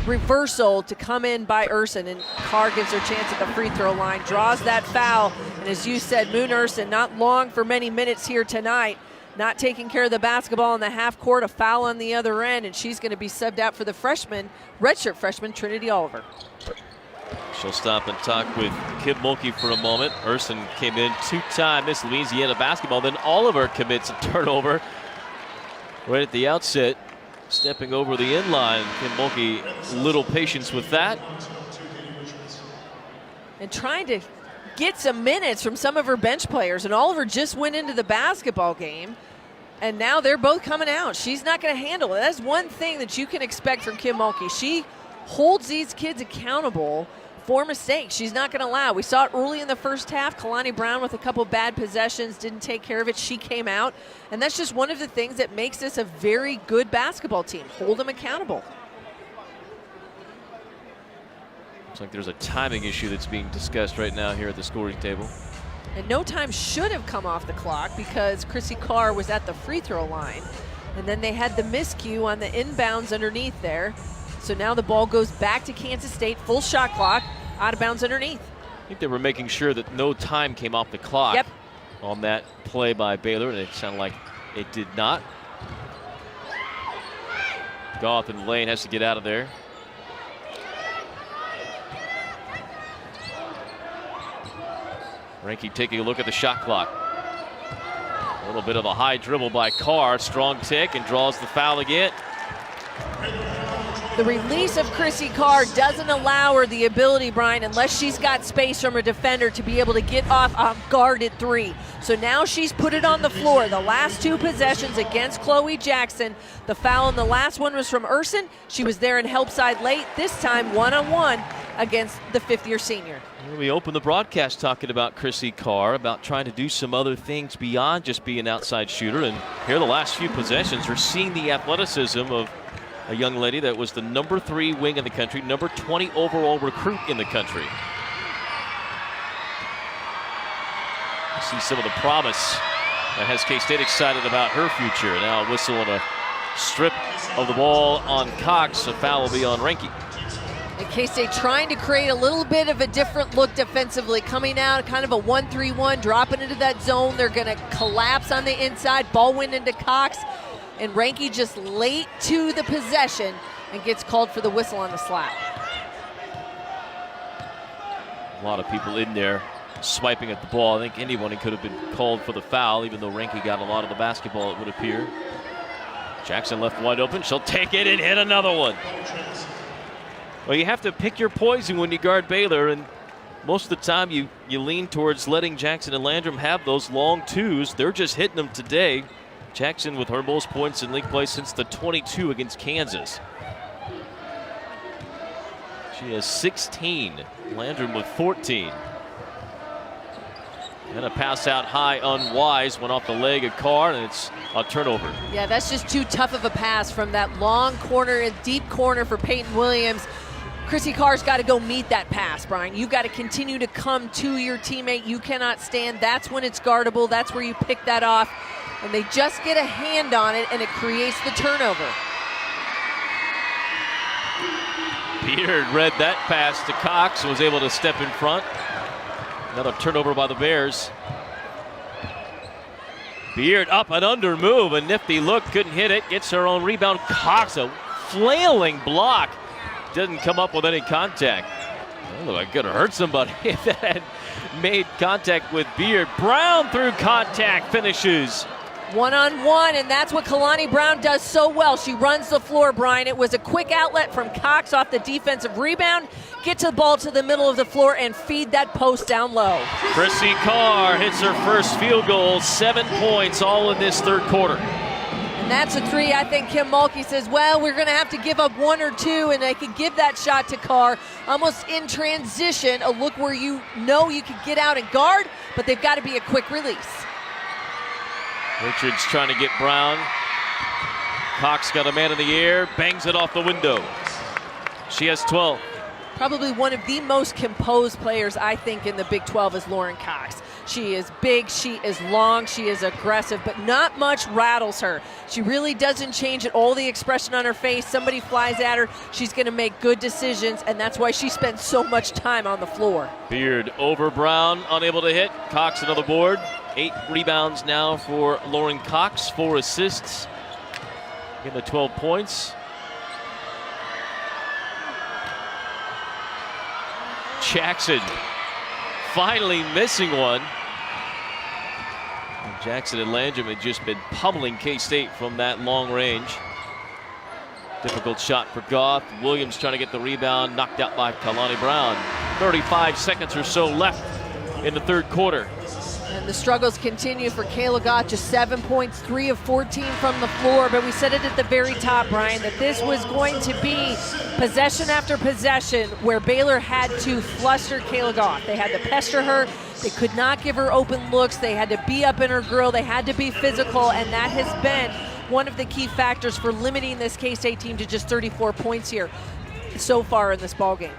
reversal to come in by Urson, and Carr gives her a chance at the free throw line, draws that foul, and as you said, Moon Urson not long for many minutes here tonight, not taking care of the basketball in the half court, a foul on the other end, and she's going to be subbed out for the freshman, redshirt freshman, Trinity Oliver. She'll stop and talk with Kim Mulkey for a moment. Urson came in 2-time Miss Louisiana basketball, then Oliver commits a turnover right at the outset. Stepping over the inline, Kim Mulkey, little patience with that. And trying to get some minutes from some of her bench players, and Oliver just went into the basketball game, and now they're both coming out. She's not going to handle it. That's one thing that you can expect from Kim Mulkey. She holds these kids accountable for mistakes. She's not going to allow. We saw it early in the first half. Kalani Brown with a couple bad possessions, didn't take care of it. She came out, and that's just one of the things that makes this a very good basketball team. Hold them accountable. Looks like there's a timing issue that's being discussed right now here at the scoring table. And no time should have come off the clock because Chrissy Carr was at the free throw line. And then they had the miscue on the inbounds underneath there. So now the ball goes back to Kansas State, full shot clock, out of bounds underneath. I think they were making sure that no time came off the clock on that play by Baylor, and it sounded like it did not. Goff in the lane, has to get out of there. Reinke taking a look at the shot clock. A little bit of a high dribble by Carr. Strong tick and draws the foul again. The release of Chrissy Carr doesn't allow her the ability, Brian, unless she's got space from her defender, to be able to get off a guarded three. So now she's put it on the floor. The last two possessions against Chloe Jackson, the foul in the last one was from Urson. She was there in help side late, this time one-on-one against the fifth-year senior. We opened the broadcast talking about Chrissy Carr, about trying to do some other things beyond just being an outside shooter. And here the last few possessions are seeing the athleticism of a young lady that was the number 3 wing in the country, number 20 overall recruit in the country. See some of the promise that has K-State excited about her future. Now a whistle and a strip of the ball on Cox. A foul will be on Reinke. And K-State trying to create a little bit of a different look defensively, coming out kind of a 1-3-1, dropping into that zone. They're going to collapse on the inside. Ball went into Cox. And Reinke just late to the possession and gets called for the whistle on the slap. A lot of people in there swiping at the ball. I think anyone could have been called for the foul, even though Reinke got a lot of the basketball, it would appear. Jackson left wide open. She'll take it and hit another one. Well, you have to pick your poison when you guard Baylor, and most of the time you lean towards letting Jackson and Landrum have those long twos. They're just hitting them today. Jackson with her most points in league play since the 22 against Kansas. She has 16. Landrum with 14. And a pass out high unwise, went off the leg of Carr, and it's a turnover. Yeah, that's just too tough of a pass from that long corner, deep corner for Peyton Williams. Chrissy Carr's got to go meet that pass, Brian. You got to continue to come to your teammate. You cannot stand. That's when it's guardable. That's where you pick that off. And they just get a hand on it, and it creates the turnover. Beard read that pass to Cox and was able to step in front. Another turnover by the Bears. Beard up and under move. A nifty look, couldn't hit it. Gets her own rebound. Cox, a flailing block. Doesn't come up with any contact. That looked like it could have hurt somebody if that had made contact with Beard. Brown through contact, finishes. One-on-one, and that's what Kalani Brown does so well. She runs the floor, Brian. It was a quick outlet from Cox off the defensive rebound. Get the ball to the middle of the floor and feed that post down low. Chrissy Carr hits her first field goal, 7 points, all in this third quarter. And that's a three. I think Kim Mulkey says, well, we're going to have to give up 1 or 2, and they could give that shot to Carr almost in transition, a look where you know you could get out and guard, but they've got to be a quick release. Richards trying to get Brown. Cox got a man in the air, bangs it off the window. She has 12. Probably one of the most composed players, I think, in the Big 12 is Lauren Cox. She is big, she is long, she is aggressive, but not much rattles her. She really doesn't change it, all the expression on her face. Somebody flies at her, she's going to make good decisions, and that's why she spends so much time on the floor. Beard over Brown, unable to hit. Cox another board. 8 rebounds now for Lauren Cox, 4 assists. Getting the 12 points. Jackson finally missing one. Jackson and Landrum had just been pummeling K-State from that long range. Difficult shot for Goff. Williams trying to get the rebound, knocked out by Kalani Brown. 35 seconds or so left in the third quarter. And the struggles continue for Kayla Goff, just 7 points, 3 of 14 from the floor. But we said it at the very top, Brian, that this was going to be possession after possession where Baylor had to fluster Kayla Goff. They had to pester her. They could not give her open looks. They had to be up in her grill. They had to be physical, and that has been one of the key factors for limiting this K-State team to just 34 points here so far in this ballgame.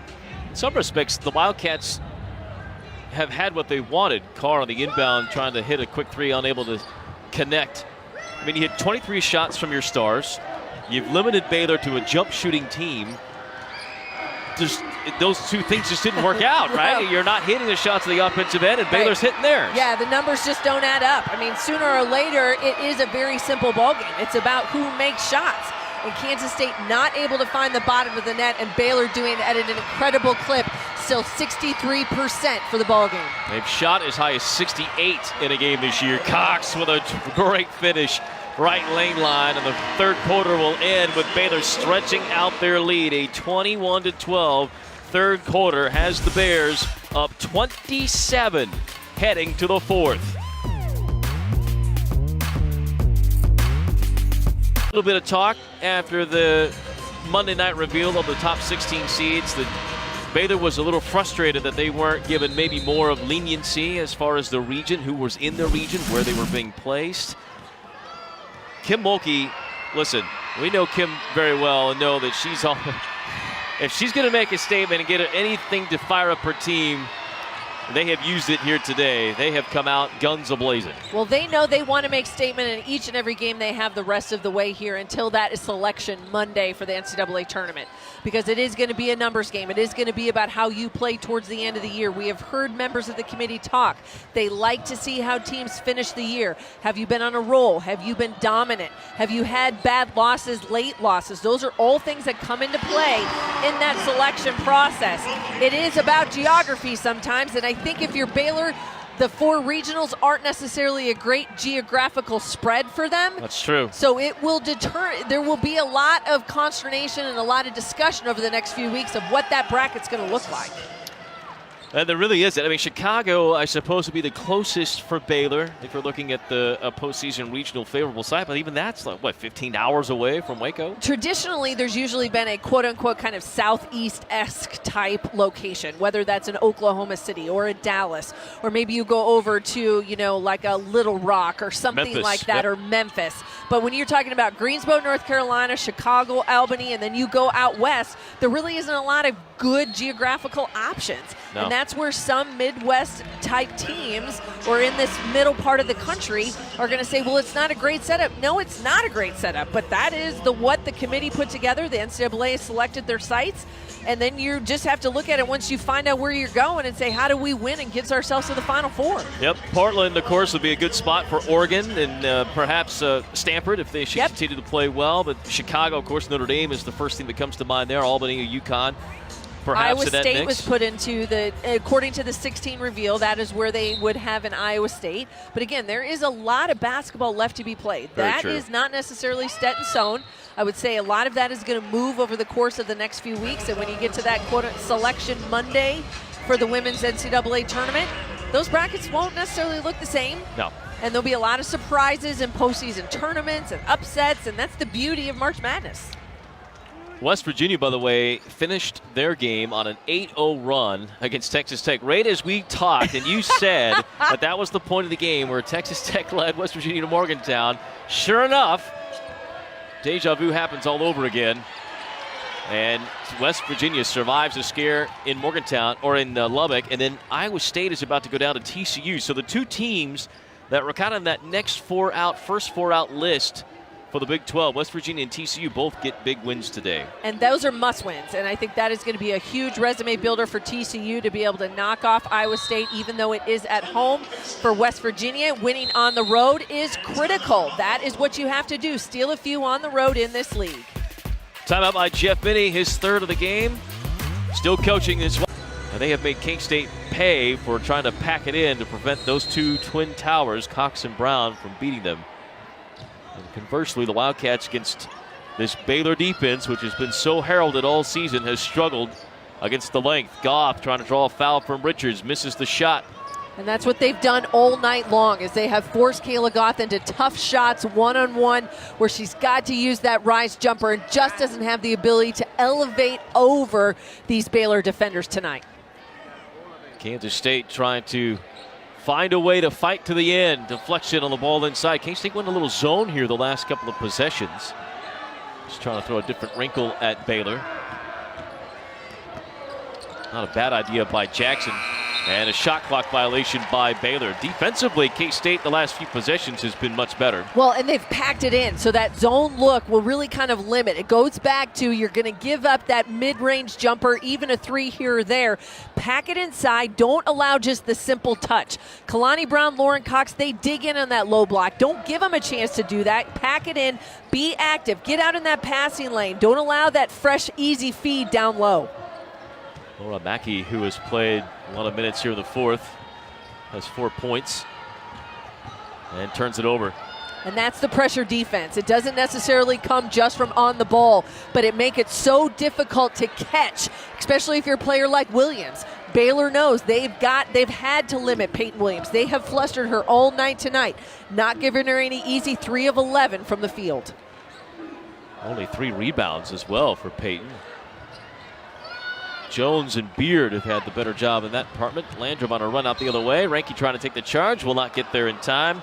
In some respects, the Wildcats have had what they wanted. Carr on the inbound trying to hit a quick three, unable to connect. I mean, you hit 23 shots from your stars. You've limited Baylor to a jump shooting team. Just those two things just didn't work out, right? You're not hitting the shots at the offensive end, and Baylor's hitting theirs. Yeah, the numbers just don't add up. I mean, sooner or later, it is a very simple ballgame. It's about who makes shots. and Kansas State not able to find the bottom of the net, and Baylor doing it at an incredible clip, still 63% for the ball game. They've shot as high as 68 in a game this year. Cox with a great finish, right lane line, and the third quarter will end with Baylor stretching out their lead. A 21-12 third quarter has the Bears up 27 heading to the fourth. A little bit of talk after the Monday night reveal of the top 16 seeds. The Baylor was a little frustrated that they weren't given maybe more of leniency as far as the region, who was in the region, where they were being placed. Kim Mulkey, listen, we know Kim very well and know that she's all, if she's going to make a statement and get anything to fire up her team, they have used it here today. They have come out guns a-blazing. Well, they know they want to make statement in each and every game they have the rest of the way here until that is selection Monday for the NCAA tournament, because it is going to be a numbers game. It is going to be about how you play towards the end of the year. We have heard members of the committee talk. They like to see how teams finish the year. Have you been on a roll? Have you been dominant? Have you had bad losses, late losses? Those are all things that come into play in that selection process. It is about geography sometimes, and I think if you're Baylor, the four regionals aren't necessarily a great geographical spread for them. That's true. So it will deter, there will be a lot of consternation and a lot of discussion over the next few weeks of what that bracket's going to look like. And there really is. I mean, Chicago, I suppose, would be the closest for Baylor if we're looking at the postseason regional favorable side. But even that's, like, what, 15 hours away from Waco? Traditionally, there's usually been a quote-unquote kind of southeast-esque type location, whether that's in Oklahoma City or a Dallas, or maybe you go over to, you know, like a Little Rock or something Memphis, like that, yep. or Memphis. But when you're talking about Greensboro, North Carolina, Chicago, Albany, and then you go out west, there really isn't a lot of good geographical options. No. And that's where some Midwest type teams, or in this middle part of the country, are going to say, well, it's not a great setup. No, it's not a great setup, but that is what the committee put together. The NCAA selected their sites, and then you just have to look at it once you find out where you're going and say, how do we win and get ourselves to the Final Four? Yep, Portland, of course, would be a good spot for Oregon and perhaps Stanford if they should continue to play well. But Chicago, of course, Notre Dame is the first thing that comes to mind there. Albany, UConn. Perhaps Iowa State was put into the, according to the 16 reveal, that is where they would have an Iowa State. But again, there is a lot of basketball left to be played. That is not necessarily set in stone. I would say a lot of that is going to move over the course of the next few weeks. And when you get to that selection Monday for the women's NCAA tournament, those brackets won't necessarily look the same. No. And there'll be a lot of surprises in postseason tournaments and upsets, and that's the beauty of March Madness. West Virginia, by the way, finished their game on an 8-0 run against Texas Tech. Right as we talked, and you said that was the point of the game where Texas Tech led West Virginia to Morgantown. Sure enough, deja vu happens all over again. And West Virginia survives a scare in Morgantown, or in Lubbock, and then Iowa State is about to go down to TCU. So the two teams that were kind of in that next first four out list for the Big 12, West Virginia and TCU both get big wins today. And those are must-wins, and I think that is going to be a huge resume builder for TCU to be able to knock off Iowa State, even though it is at home. For West Virginia, winning on the road is critical. That is what you have to do, steal a few on the road in this league. Timeout by Jeff Binney, his third of the game. Still coaching this one. And they have made K-State pay for trying to pack it in to prevent those two twin towers, Cox and Brown, from beating them. And conversely, the Wildcats against this Baylor defense, which has been so heralded all season, has struggled against the length. Goff trying to draw a foul from Richards, misses the shot. And that's what they've done all night long, is they have forced Kayla Goff into tough shots one-on-one where she's got to use that rise jumper and just doesn't have the ability to elevate over these Baylor defenders tonight. Kansas State trying to find a way to fight to the end. Deflection on the ball inside. K-State went a little zone here the last couple of possessions. Just trying to throw a different wrinkle at Baylor. Not a bad idea by Jackson. And a shot clock violation by Baylor. Defensively, K-State the last few possessions has been much better. Well, and they've packed it in, so that zone look will really kind of limit. It goes back to you're going to give up that mid-range jumper, even a 3 here or there. Pack it inside. Don't allow just the simple touch. Kalani Brown, Lauren Cox, they dig in on that low block. Don't give them a chance to do that. Pack it in. Be active. Get out in that passing lane. Don't allow that fresh, easy feed down low. Laura Mackey, who has played a lot of minutes here in the fourth, has 4 points and turns it over. And that's the pressure defense. It doesn't necessarily come just from on the ball, but it makes it so difficult to catch, especially if you're a player like Williams. Baylor knows they've had to limit Peyton Williams. They have flustered her all night tonight, not giving her any easy 3 of 11 from the field. Only 3 rebounds as well for Peyton. Jones and Beard have had the better job in that department. Landrum on a run out the other way. Ranke trying to take the charge, will not get there in time.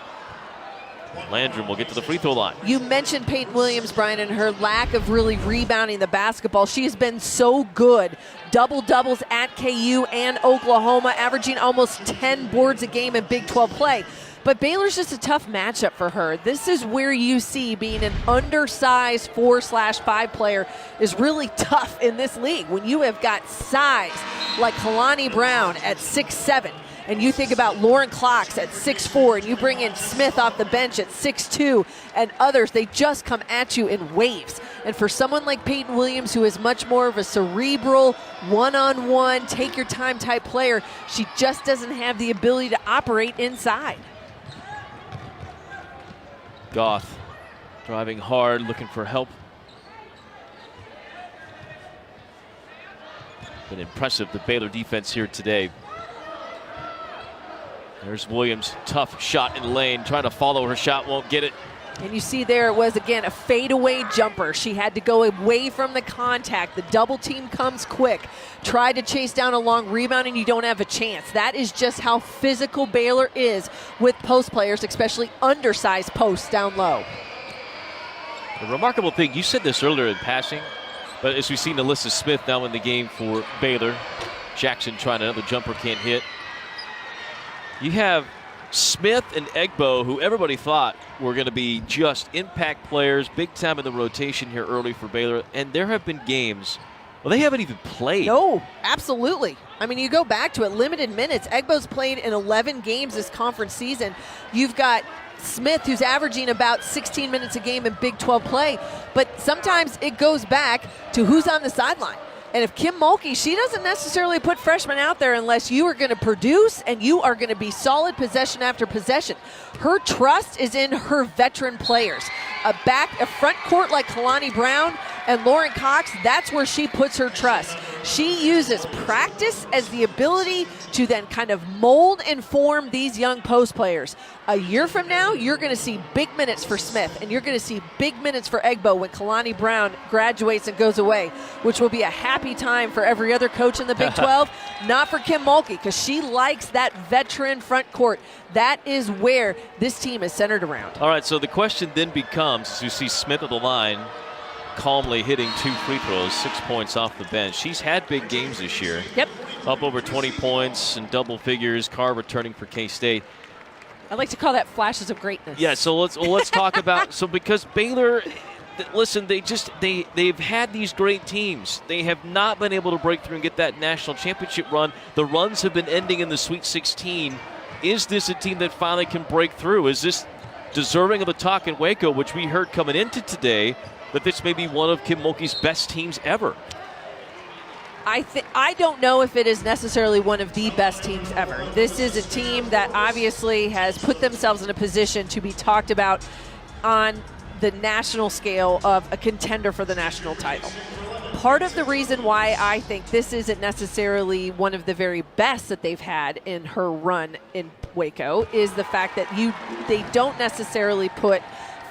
Landrum will get to the free throw line. You mentioned Peyton Williams, Brian, and her lack of really rebounding the basketball. She has been so good. Double-doubles at KU and Oklahoma, averaging almost 10 boards a game in Big 12 play. But Baylor's just a tough matchup for her. This is where you see being an undersized 4/5 player is really tough in this league. When you have got size like Kalani Brown at 6'7", and you think about Lauren Cox at 6'4", and you bring in Smith off the bench at 6'2", and others, they just come at you in waves. And for someone like Peyton Williams, who is much more of a cerebral, one-on-one, take-your-time type player, she just doesn't have the ability to operate inside. Goth driving hard, looking for help. Been impressive, the Baylor defense here today. There's Williams, tough shot in the lane, trying to follow her shot, won't get it. And you see there it was, again, a fadeaway jumper. She had to go away from the contact. The double team comes quick. Tried to chase down a long rebound, and you don't have a chance. That is just how physical Baylor is with post players, especially undersized posts down low. The remarkable thing, you said this earlier in passing, but as we've seen Alyssa Smith now in the game for Baylor, Jackson trying another jumper, can't hit. You have Smith and Egbo, who everybody thought were going to be just impact players, big time in the rotation here early for Baylor, and there have been games, well, they haven't even played. No, absolutely. I mean, you go back to it, limited minutes. Egbo's played in 11 games this conference season. You've got Smith, who's averaging about 16 minutes a game in Big 12 play, but sometimes it goes back to who's on the sideline. And if Kim Mulkey, she doesn't necessarily put freshmen out there unless you are going to produce and you are going to be solid possession after possession. Her trust is in her veteran players. A front court like Kalani Brown and Lauren Cox, that's where she puts her trust. She uses practice as the ability to then kind of mold and form these young post players. A year from now, you're going to see big minutes for Smith, and you're going to see big minutes for Egbo when Kalani Brown graduates and goes away, which will be a happy time for every other coach in the Big 12, not for Kim Mulkey, because she likes that veteran front court. That is where this team is centered around. All right, so the question then becomes, as you see Smith at the line, calmly hitting 2 free throws, 6 points off the bench. She's had big games this year. Yep. Up over 20 points and double figures. Carr returning for K-State. I like to call that flashes of greatness. Yeah, so let's talk about, so because Baylor, listen, they've had these great teams. They have not been able to break through and get that national championship run. The runs have been ending in the Sweet 16. Is this a team that finally can break through? Is this deserving of the talk in Waco, which we heard coming into today, that this may be one of Kim Mulkey's best teams ever? I don't know if it is necessarily one of the best teams ever. This is a team that obviously has put themselves in a position to be talked about on the national scale of a contender for the national title. Part of the reason why I think this isn't necessarily one of the very best that they've had in her run in Waco is the fact that they don't necessarily put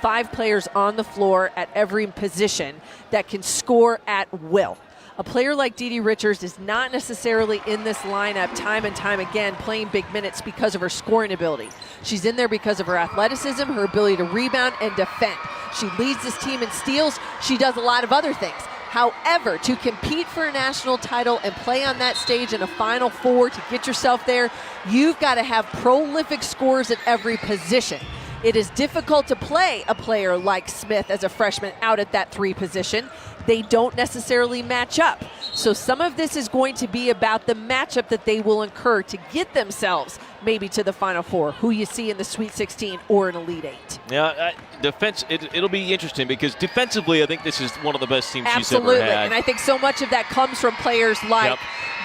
5 players on the floor at every position that can score at will. A player like Dee Richards is not necessarily in this lineup time and time again playing big minutes because of her scoring ability. She's in there because of her athleticism, her ability to rebound and defend. She leads this team in steals. She does a lot of other things. However, to compete for a national title and play on that stage in a Final Four, to get yourself there, you've got to have prolific scores at every position. It is difficult to play a player like Smith as a freshman out at that 3 position. They don't necessarily match up. So some of this is going to be about the matchup that they will incur to get themselves maybe to the Final Four, who you see in the Sweet 16 or an Elite 8. Yeah, defense. It'll be interesting because defensively, I think this is one of the best teams Absolutely. she's ever had. And I think so much of that comes from players like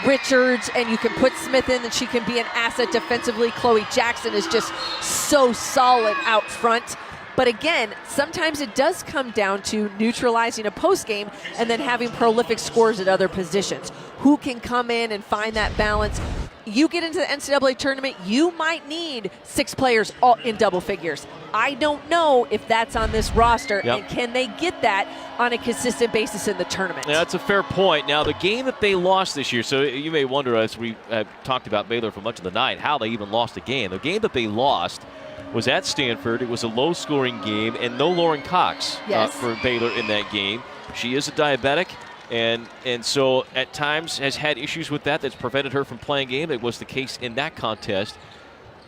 Richards, and you can put Smith in and she can be an asset defensively. Chloe Jackson is just so solid out front. But again, sometimes it does come down to neutralizing a post game and then having prolific scores at other positions. Who can come in and find that balance? You get into the NCAA tournament, you might need 6 players all in double figures. I don't know if that's on this roster, and can they get that on a consistent basis in the tournament? Yeah, that's a fair point. Now, the game that they lost this year, so you may wonder, as we have talked about Baylor for much of the night, how they even lost a game. The game that they lost was at Stanford. It was a low-scoring game, and no Lauren Cox for Baylor in that game. She is a diabetic, and so at times has had issues with that. That's prevented her from playing game. It was the case in that contest.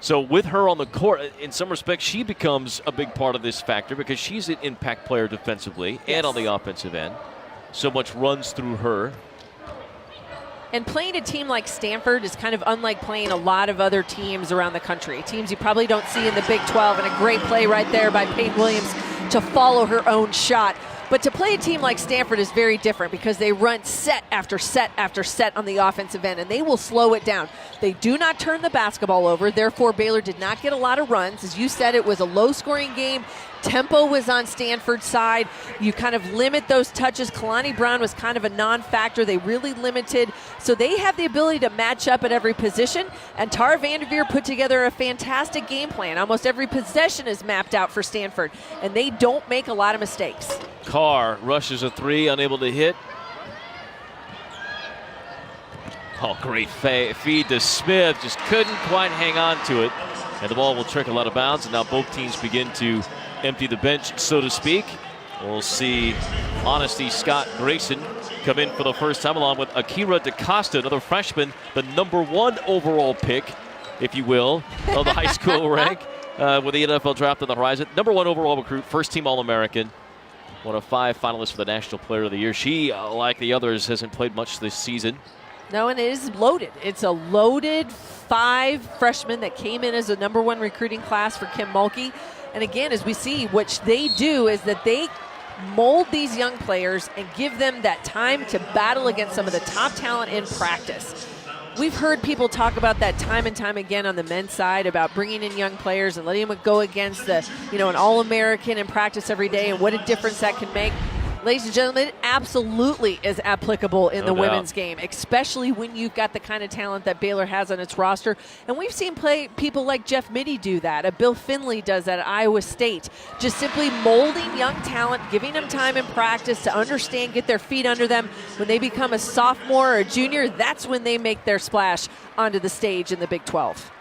So with her on the court, in some respects, she becomes a big part of this factor because she's an impact player defensively and on the offensive end. So much runs through her. And playing a team like Stanford is kind of unlike playing a lot of other teams around the country. Teams you probably don't see in the Big 12, and a great play right there by Peyton Williams to follow her own shot. But to play a team like Stanford is very different because they run set after set after set on the offensive end, and they will slow it down. They do not turn the basketball over. Therefore, Baylor did not get a lot of runs. As you said, it was a low-scoring game. Tempo was on Stanford's side. You kind of limit those touches. Kalani Brown was kind of a non-factor. They really limited. So they have the ability to match up at every position. And Tara Vanderveer put together a fantastic game plan. Almost every possession is mapped out for Stanford. And they don't make a lot of mistakes. Carr rushes a 3, unable to hit. Oh, great feed to Smith. Just couldn't quite hang on to it. And the ball will trickle out of bounds. And now both teams begin to empty the bench, so to speak. We'll see Honesty Scott Grayson come in for the first time, along with Akira DaCosta, another freshman, the #1 overall pick, if you will, of the high school rank, with the NFL draft on the horizon. #1 overall recruit, first-team All-American, one of 5 finalists for the National Player of the Year. She, like the others, hasn't played much this season. No, and it is loaded. It's a loaded 5 freshmen that came in as a #1 recruiting class for Kim Mulkey. And again, as we see, what they do is that they mold these young players and give them that time to battle against some of the top talent in practice. We've heard people talk about that time and time again on the men's side about bringing in young players and letting them go against an All-American in practice every day and what a difference that can make. Ladies and gentlemen, it absolutely is applicable in the women's game, especially when you've got the kind of talent that Baylor has on its roster. And we've seen people like Jeff Mitty do that. Bill Finley does that at Iowa State. Just simply molding young talent, giving them time in practice to understand, get their feet under them. When they become a sophomore or a junior, that's when they make their splash onto the stage in the Big 12.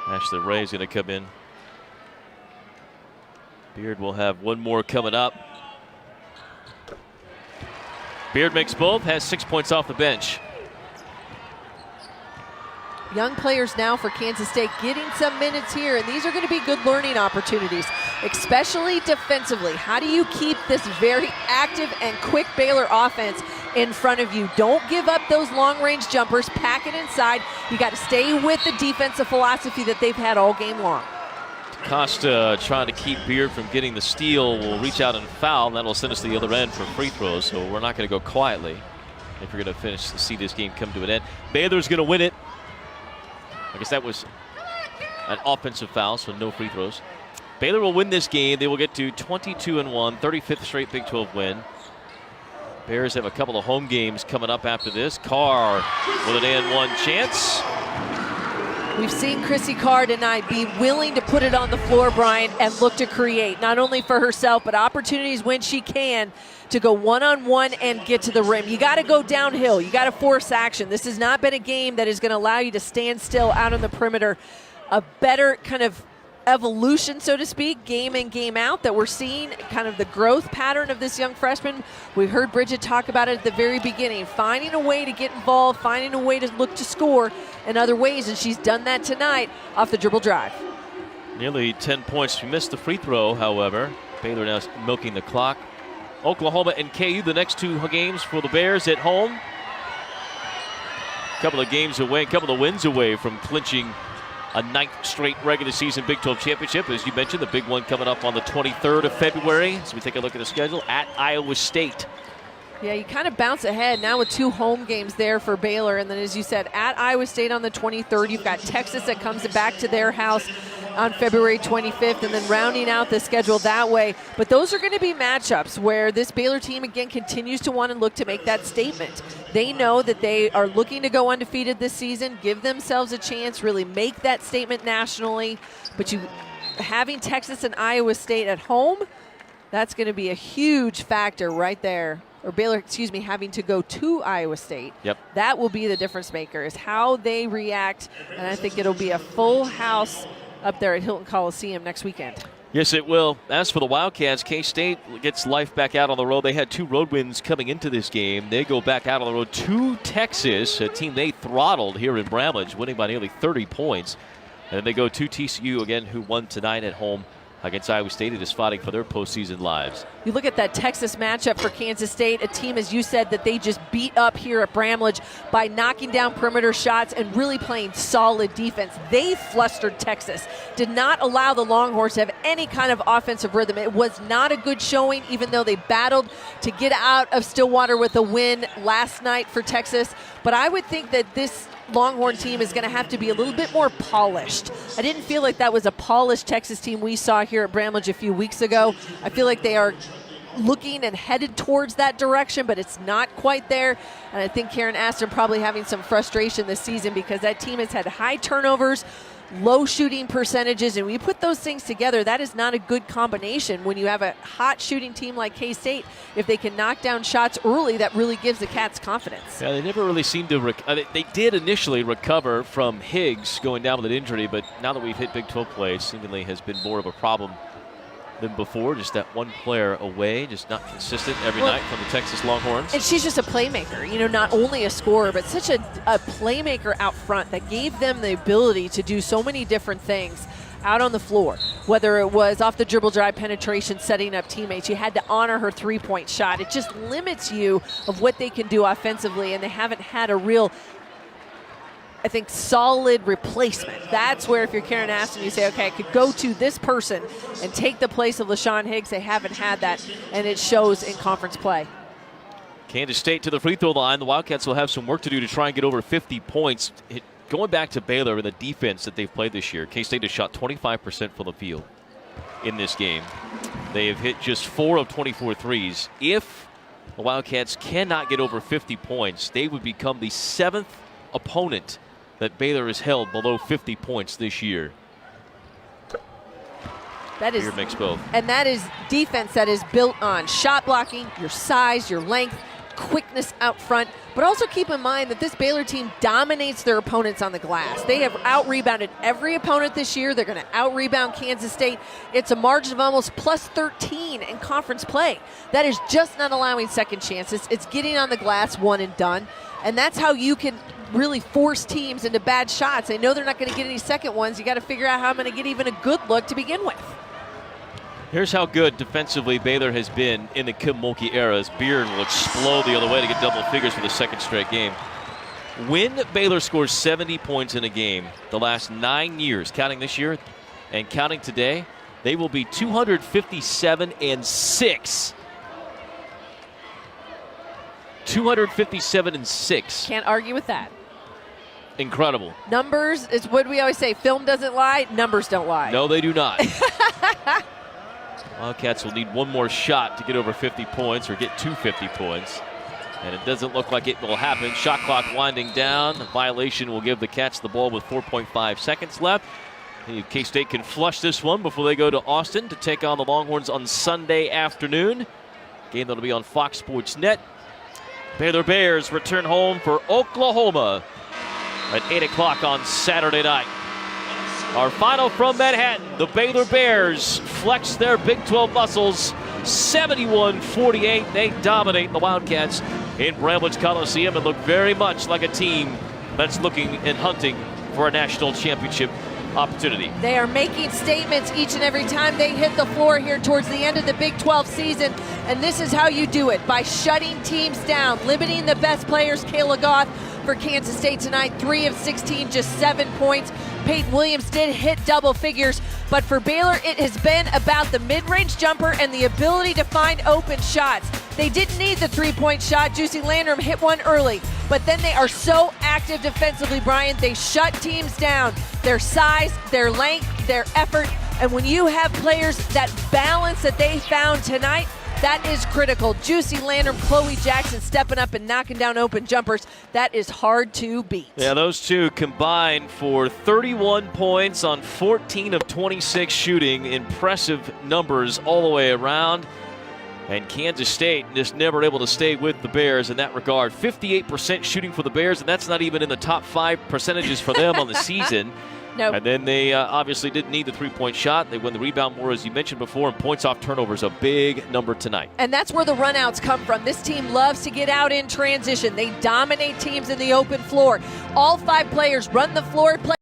Ashley Ray is going to come in. Beard will have one more coming up. Beard makes both, has 6 points off the bench. Young players now for Kansas State getting some minutes here, and these are going to be good learning opportunities, especially defensively. How do you keep this very active and quick Baylor offense in front of you? Don't give up those long-range jumpers. Pack it inside. You got to stay with the defensive philosophy that they've had all game long. Costa trying to keep Beard from getting the steal will reach out and foul, and that'll send us to the other end for free throws, so we're not going to go quietly if we're going to see this game come to an end. Baylor's going to win it. I guess that was an offensive foul, so no free throws. Baylor will win this game. They will get to 22-1, 35th straight Big 12 win. Bears have a couple of home games coming up after this. Carr with an and-one chance. We've seen Chrissy Carr tonight be willing to put it on the floor, Brian, and look to create, not only for herself, but opportunities when she can to go one-on-one and get to the rim. You got to go downhill. You got to force action. This has not been a game that is going to allow you to stand still out on the perimeter. A better kind of evolution, so to speak, game in, game out, that we're seeing kind of the growth pattern of this young freshman. We heard Bridget talk about it at the very beginning, finding a way to get involved, finding a way to look to score in other ways, and she's done that tonight off the dribble drive. Nearly 10 points. She missed the free throw, however. Baylor now milking the clock. Oklahoma and KU, the next two games for the Bears at home. A couple of games away, a couple of wins away from clinching a 9th straight regular season Big 12 championship. As you mentioned, the big one coming up on the 23rd of February. So we take a look at the schedule at Iowa State. Yeah, you kind of bounce ahead now with 2 home games there for Baylor. And then, as you said, at Iowa State on the 23rd, you've got Texas that comes back to their house on February 25th, and then rounding out the schedule that way. But those are going to be matchups where this Baylor team, again, continues to want to look to make that statement. They know that they are looking to go undefeated this season, give themselves a chance, really make that statement nationally. But having Texas and Iowa State at home, that's going to be a huge factor right there. Or Baylor, having to go to Iowa State. Yep. That will be the difference maker, is how they react. And I think it'll be a full house up there at Hilton Coliseum next weekend. Yes, it will. As for the Wildcats, K-State gets life back out on the road. They had 2 road wins coming into this game. They go back out on the road to Texas, a team they throttled here in Bramlage, winning by nearly 30 points. And then they go to TCU again, who won tonight at home against Iowa State. It is fighting for their postseason lives. You look at that Texas matchup for Kansas State, a team, as you said, that they just beat up here at Bramlage by knocking down perimeter shots and really playing solid defense. They flustered Texas, did not allow the Longhorns to have any kind of offensive rhythm. It was not a good showing, even though they battled to get out of Stillwater with a win last night for Texas. But I would think that this Longhorn team is going to have to be a little bit more polished. I didn't feel like that was a polished Texas team we saw here at Bramlage a few weeks ago. I feel like they are looking and headed towards that direction, but it's not quite there. And I think Karen Aston probably having some frustration this season because that team has had high turnovers, low shooting percentages, and when you put those things together, that is not a good combination when you have a hot shooting team like K-State. If they can knock down shots early, that really gives the Cats confidence. Yeah, they never really seemed to they did initially recover from Higgs going down with an injury, but now that we've hit Big 12 play, seemingly has been more of a problem than before. Just that one player away, just not consistent every night from the Texas Longhorns. And she's just a playmaker, not only a scorer, but such a playmaker out front that gave them the ability to do so many different things out on the floor. Whether it was off the dribble drive penetration, setting up teammates, you had to honor her 3-point shot. It just limits you of what they can do offensively, and they haven't had a real, I think, solid replacement. That's where, if you're Karen Aston, you say, okay, I could go to this person and take the place of LaShawn Higgs. They haven't had that, and it shows in conference play. Kansas State to the free throw line. The Wildcats will have some work to do to try and get over 50 points. Going back to Baylor and the defense that they've played this year, K-State has shot 25% from the field in this game. They have hit just 4 of 24 threes. If the Wildcats cannot get over 50 points, they would become the 7th opponent that Baylor has held below 50 points this year. That is, Beer makes both. And that is defense that is built on shot blocking, your size, your length, quickness out front. But also keep in mind that this Baylor team dominates their opponents on the glass. They have out-rebounded every opponent this year. They're going to out-rebound Kansas State. It's a margin of almost plus 13 in conference play. That is just not allowing second chances. It's getting on the glass one and done. And that's how you can really force teams into bad shots. They know they're not going to get any second ones. You got to figure out how I'm going to get even a good look to begin with. Here's how good defensively Baylor has been in the Kim Mulkey era, as Beard will explode the other way to get double figures for the second straight game. When Baylor scores 70 points in a game the last 9 years, counting this year and counting today, they will be 257-6. 257-6. Can't argue with that. Incredible. Numbers is what we always say. Film doesn't lie. Numbers don't lie. No, they do not. Wildcats will need one more shot to get over 50 points or get to 50 points. And it doesn't look like it will happen. Shot clock winding down. A violation will give the Cats the ball with 4.5 seconds left. K-State can flush this one before they go to Austin to take on the Longhorns on Sunday afternoon. Game that'll be on Fox Sports Net. Baylor Bears return home for Oklahoma at 8 o'clock on Saturday night. Our final from Manhattan, the Baylor Bears flex their Big 12 muscles 71-48. They dominate the Wildcats in Bramlage Coliseum and look very much like a team that's looking and hunting for a national championship opportunity. They are making statements each and every time they hit the floor here towards the end of the Big 12 season, and this is how you do it, by shutting teams down, limiting the best players. Kayla Goth for Kansas State tonight, 3 of 16, just 7 points. Peyton Williams did hit double figures, but for Baylor, it has been about the mid-range jumper and the ability to find open shots. They didn't need the three-point shot. Juicy Landrum hit one early, but then they are so active defensively, Brian. They shut teams down. Their size, their length, their effort, and when you have players that balance that they found tonight, that is critical. Juicy Landrum, Chloe Jackson stepping up and knocking down open jumpers. That is hard to beat. Yeah, those two combined for 31 points on 14 of 26 shooting. Impressive numbers all the way around. And Kansas State just never able to stay with the Bears in that regard. 58% shooting for the Bears, and that's not even in the top 5 percentages for them on the season. Nope. And then they obviously didn't need the three-point shot. They win the rebound more, as you mentioned before, and points off turnovers, a big number tonight. And that's where the runouts come from. This team loves to get out in transition. They dominate teams in the open floor. All 5 players run the floor.